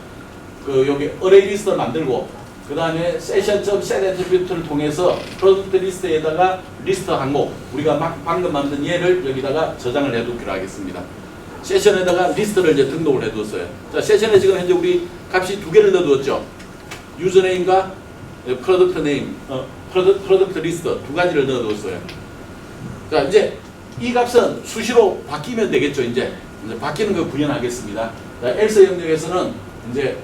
그 여기 어레이 리스트를 만들고 그 다음에 session.set attribute를 통해서 프로덕트 리스트에다가 리스트 항목 우리가 방금 만든 얘를 여기다가 저장을 해두기로 하겠습니다. 세션에다가 리스트를 이제 등록을 해두었어요. 자, 세션에 지금 현재 우리 값이 2개를 넣어두었죠. 유저네임과 프로덕트 네임, 프로덕트 리스트 2가지를 넣어두었어요. 자, 이제 이 값은 수시로 바뀌면 되겠죠. 이제 바뀌는 거 구현하겠습니다. 자, else 영역에서는 이제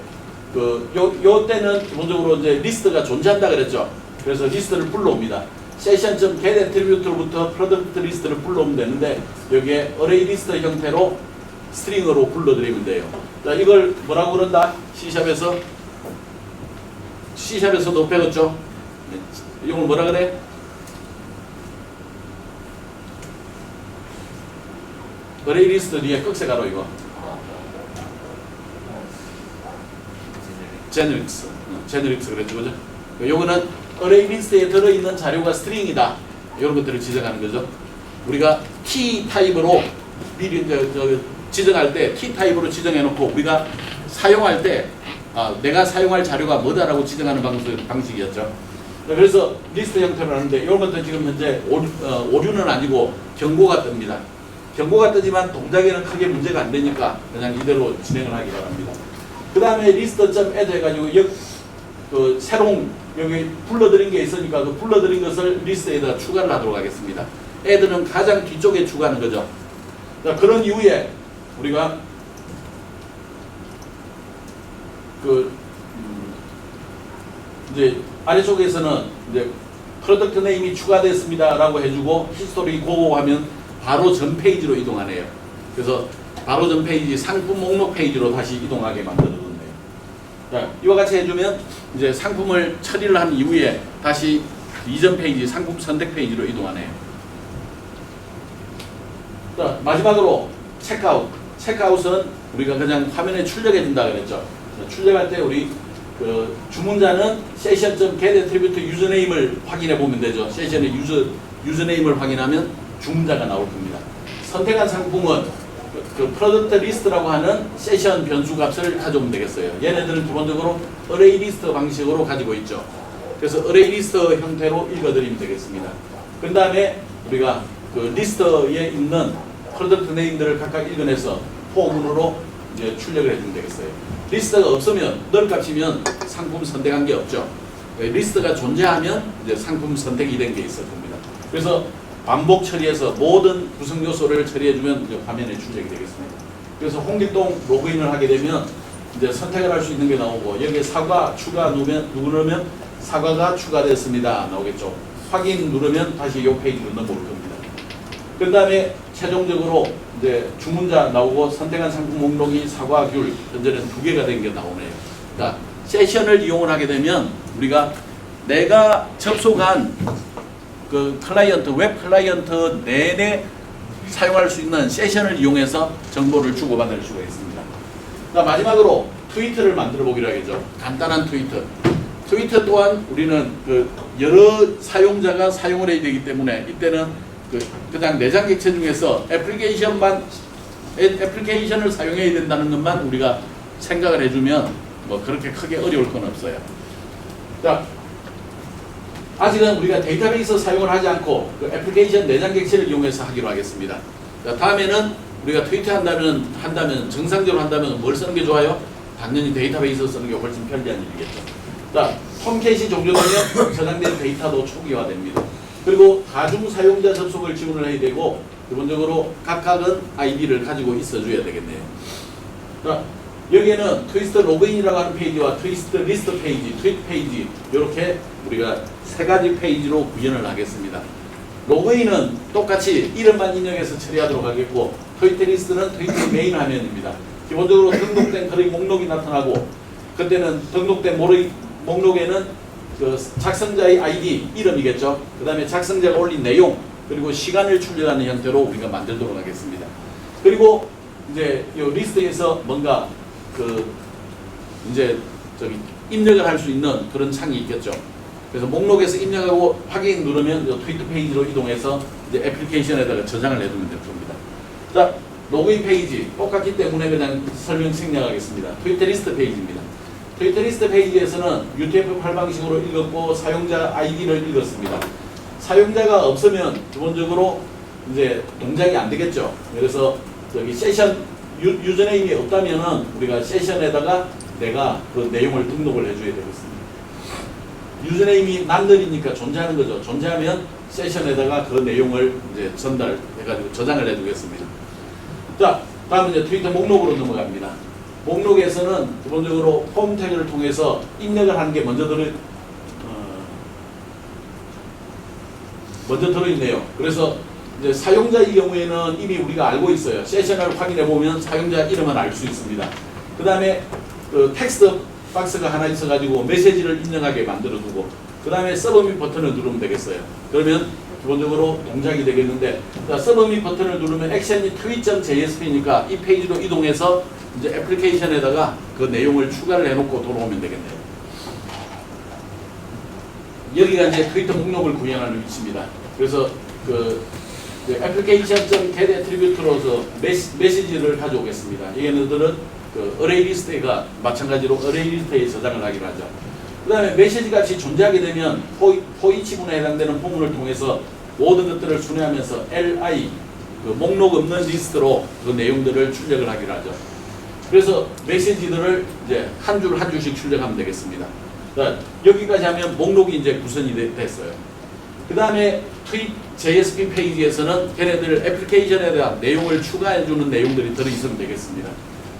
요 때는 기본적으로 이제 리스트가 존재한다 그랬죠. 그래서 리스트를 불러옵니다. session.get attribute로부터 프로덕트 리스트를 불러오면 되는데 여기에 array 리스트 형태로 스트링으로 불러드리면 돼요. 자, 이걸 뭐라고 그런다? C샵에서도 배웠죠? 이걸 뭐라 그래? array 리스트 뒤에 꺽쇠가로 이거. 제너릭스 그랬죠, 그죠? 요거는 array 리스트에 들어있는 자료가 스트링이다. 이런 것들을 지정하는 거죠. 우리가 key 타입으로 미리 지정할 때 key 타입으로 지정해놓고 우리가 사용할 때 내가 사용할 자료가 뭐다라고 지정하는 방식이었죠. 그래서 리스트 형태로 하는데 이런 것도 지금 현재 오류는 아니고 경고가 뜹니다. 경고가 뜨지만 동작에는 크게 문제가 안 되니까 그냥 이대로 진행을 하기 바랍니다. 그 다음에 list.add 해가지고 그 새로운 여기 불러드린 게 있으니까 그 불러드린 것을 리스트에다가 추가를 하도록 하겠습니다. add는 가장 뒤쪽에 추가하는 거죠. 자, 그런 이후에 우리가 이제 아래쪽에서는 이제 프로덕트 네임이 추가됐습니다라고 해주고 히스토리 고 하면 바로 전 페이지로 이동하네요. 그래서 바로 전 페이지 상품 목록 페이지로 다시 이동하게 만들어뒀네요. 자, 이와 같이 해주면 이제 상품을 처리를 한 이후에 다시 이전 페이지 상품 선택 페이지로 이동하네요. 자, 마지막으로 체크아웃. 체크아웃은 우리가 그냥 화면에 출력해 준다 그랬죠. 출력할 때 우리 그 주문자는 session.getAttribute 유저네임을 확인해 보면 되죠. 세션의 유저네임을 확인하면 주문자가 나올 겁니다. 선택한 상품은 그 프로덕트 리스트라고 하는 세션 변수 값을 가져오면 되겠어요. 얘네들은 기본적으로 어레이 리스트 방식으로 가지고 있죠. 그래서 어레이 리스트 형태로 읽어드리면 되겠습니다. 그 다음에 우리가 그 리스트에 있는 프로덕트 네임들을 각각 읽어내서 포문으로 이제 출력을 해주면 되겠어요. 리스트가 없으면 널 값이면 상품 선택한 게 없죠. 리스트가 존재하면 이제 상품 선택이 된 게 있을 겁니다. 그래서 반복 처리해서 모든 구성 요소를 처리해주면 이제 화면에 출력이 되겠습니다. 그래서 홍길동 로그인을 하게 되면 이제 선택을 할 수 있는 게 나오고 여기에 사과 추가 누르면 사과가 추가됐습니다 나오겠죠. 확인 누르면 다시 이 페이지로 넘어올 겁니다. 그 다음에 최종적으로 이제 주문자 나오고 선택한 상품 목록이 사과, 귤 현재는 2개가 된 게 나오네요. 그러니까 세션을 이용을 하게 되면 우리가 내가 접속한 그 클라이언트, 웹 클라이언트 내내 사용할 수 있는 세션을 이용해서 정보를 주고받을 수가 있습니다. 자, 마지막으로 트위터를 만들어 보기로 하겠죠. 간단한 트위터. 트위터 또한 우리는 그 여러 사용자가 사용을 해야 되기 때문에 이때는 그냥 내장 객체 중에서 애플리케이션을 사용해야 된다는 것만 우리가 생각을 해주면 뭐 그렇게 크게 어려울 건 없어요. 자, 아직은 우리가 데이터베이스 사용을 하지 않고 그 애플리케이션 내장 객체를 이용해서 하기로 하겠습니다. 자, 다음에는 우리가 트위터 한다면 정상적으로 한다면 뭘 쓰는 게 좋아요? 당연히 데이터베이스 쓰는 게 훨씬 편리한 일이겠죠. 자, 톰캣이 종료되면 저장된 데이터도 초기화됩니다. 그리고 다중 사용자 접속을 지원을 해야 되고 기본적으로 각각은 아이디를 가지고 있어줘야 되겠네요. 자, 여기에는 트위스트 로그인이라고 하는 페이지와 트위스트 리스트 페이지, 트윗 페이지 이렇게 우리가 3가지 페이지로 구현을 하겠습니다. 로그인은 똑같이 이름만 입력해서 처리하도록 하겠고 트위트 리스트는 트위트 메인 화면입니다. 기본적으로 등록된 글의 목록이 나타나고 그때는 등록된 목록에는 그 작성자의 아이디, 이름이겠죠. 그 다음에 작성자가 올린 내용, 그리고 시간을 출력하는 형태로 우리가 만들도록 하겠습니다. 그리고 이제 이 리스트에서 뭔가 이제 입력을 할 수 있는 그런 창이 있겠죠. 그래서 목록에서 입력하고 확인 누르면 트위터 페이지로 이동해서 이제 애플리케이션에다가 저장을 해두면 될 겁니다. 자, 로그인 페이지 똑같기 때문에 그냥 설명 생략하겠습니다. 트위터 리스트 페이지입니다. 트위터 리스트 페이지에서는 UTF-8 방식으로 읽었고 사용자 아이디를 읽었습니다. 사용자가 없으면 기본적으로 이제 동작이 안 되겠죠. 그래서 세션 유저네임이 없다면은 우리가 세션에다가 내가 그 내용을 등록을 해줘야 되겠습니다. 유저네임이 남들이니까 존재하는 거죠. 존재하면 세션에다가 그 내용을 이제 전달해가지고 저장을 해두겠습니다. 자, 다음은 이제 트위터 목록으로 넘어갑니다. 목록에서는 기본적으로 홈 태그를 통해서 입력을 하는 게 먼저 들어있네요. 그래서 이제 사용자의 경우에는 이미 우리가 알고 있어요. 세션을 확인해 보면 사용자 이름은 알 수 있습니다. 그 다음에 그 텍스트 박스가 하나 있어가지고 메시지를 입력하게 만들어두고 그 다음에 서브밋 버튼을 누르면 되겠어요. 그러면 기본적으로 동작이 되겠는데 서브밋 버튼을 누르면 액션이 tweet.jsp니까 이 페이지로 이동해서 이제 애플리케이션에다가 그 내용을 추가를 해놓고 돌아오면 되겠네요. 여기가 이제 트위터 목록을 구현하는 위치입니다. 그래서 application.getAttribute로서 메시지를 가져오겠습니다. 얘네들은 그 어레이 리스트가 마찬가지로 어레이 리스트에 저장을 하기로 하죠. 그 다음에 메시지 값이 존재하게 되면 포이치문에 해당되는 포문을 통해서 모든 것들을 순회하면서 li 그 목록 없는 리스트로 그 내용들을 출력을 하기로 하죠. 그래서 메시지들을 이제 한 줄 한 줄씩 출력하면 되겠습니다. 그러니까 여기까지 하면 목록이 이제 구성이 됐어요. 그 다음에 트윗 JSP 페이지에서는 걔네들 애플리케이션에 대한 내용을 추가해주는 내용들이 들어있으면 되겠습니다.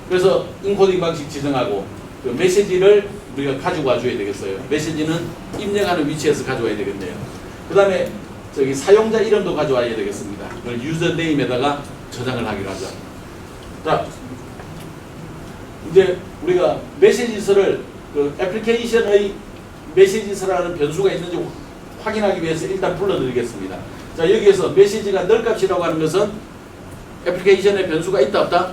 그래서 인코딩 방식 지정하고 그 메시지를 우리가 가지고 와줘야 되겠어요. 메시지는 입력하는 위치에서 가져와야 되겠네요. 그 다음에 저기 사용자 이름도 가져와야 되겠습니다. 그걸 유저 네임에다가 저장을 하기로 하죠. 자, 이제 우리가 메시지서를 그 애플리케이션의 메시지서라는 변수가 있는지 확인하기 위해서 일단 불러드리겠습니다. 자, 여기에서 메시지가 널 값이라고 하는 것은 애플리케이션에 변수가 있다 없다?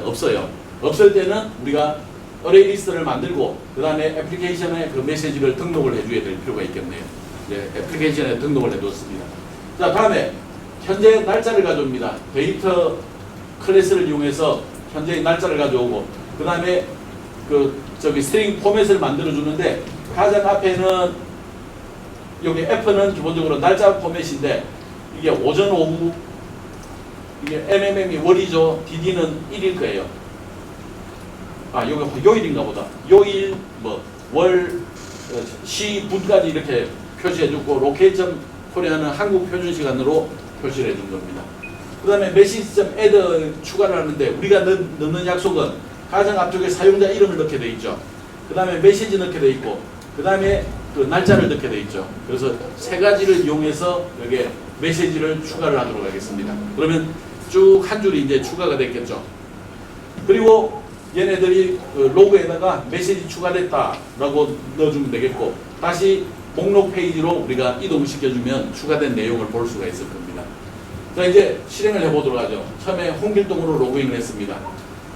없어요. 없을 때는 우리가 어레이 리스트를 만들고 그 다음에 애플리케이션에 그 메시지를 등록을 해줘야 될 필요가 있겠네요. 네, 애플리케이션에 등록을 해뒀습니다. 자, 다음에 현재 날짜를 가져옵니다. 데이터 클래스를 이용해서 현재의 날짜를 가져오고 그 다음에 그 스트링 포맷을 만들어 주는데 가장 앞에는 여기 F는 기본적으로 날짜 포맷인데 이게 오전 오후 이게 MMM이 월이죠. DD는 일일 거예요. 아, 여기 요일인가 보다. 요일 월 시 분까지 이렇게 표시해 주고 로케이션 코리아는 한국 표준 시간으로 표시를 해 준 겁니다. 그 다음에 메시지.add 추가를 하는데 우리가 넣는 약속은 가장 앞쪽에 사용자 이름을 넣게 돼 있죠. 그 다음에 메시지 넣게 돼 있고 그 다음에 그 날짜를 넣게 돼 있죠. 그래서 세 가지를 이용해서 여기에 메시지를 추가를 하도록 하겠습니다. 그러면 쭉 한 줄이 이제 추가가 됐겠죠. 그리고 얘네들이 그 로그에다가 메시지 추가됐다라고 넣어주면 되겠고 다시 목록 페이지로 우리가 이동시켜주면 추가된 내용을 볼 수가 있을 겁니다. 자, 이제 실행을 해보도록 하죠. 처음에 홍길동으로 로그인을 했습니다.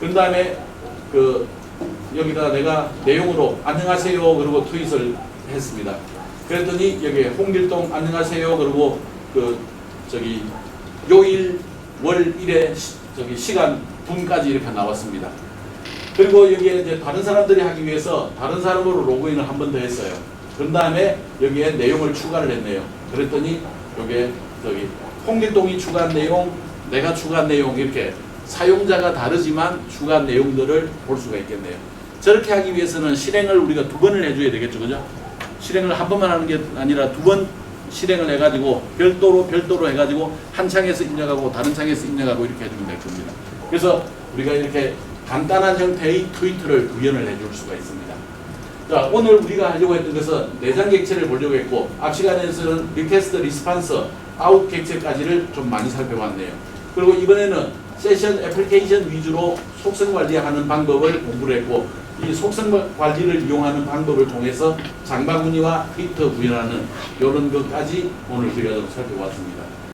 그 다음에 여기다 내가 내용으로 안녕하세요 그리고 트윗을 했습니다. 그랬더니 여기 홍길동 안녕하세요 그리고 요일 월 일에 시간 분까지 이렇게 나왔습니다. 그리고 여기에 이제 다른 사람들이 하기 위해서 다른 사람으로 로그인을 한 번 더 했어요. 그 다음에 여기에 내용을 추가를 했네요. 그랬더니 여기에 홍길동이 추가한 내용, 내가 추가한 내용 이렇게 사용자가 다르지만 추가한 내용들을 볼 수가 있겠네요. 저렇게 하기 위해서는 실행을 우리가 두 번을 해줘야 되겠죠, 그죠? 실행을 한 번만 하는 게 아니라 두 번 실행을 해가지고 별도로 해가지고 한 창에서 입력하고 다른 창에서 입력하고 이렇게 해주면 될 겁니다. 그래서 우리가 이렇게 간단한 형태의 트위터를 구현을 해줄 수가 있습니다. 자, 오늘 우리가 하려고 했던 것은 내장 객체를 보려고 했고 앞 시간에서는 리퀘스트, 리스판스, 아웃 객체까지를 좀 많이 살펴봤네요. 그리고 이번에는 세션 애플리케이션 위주로 속성 관리하는 방법을 공부를 했고 이 속성 관리를 이용하는 방법을 통해서 장바구니와 트위터 구현하는 이런 것까지 오늘 우리가 좀 살펴봤습니다.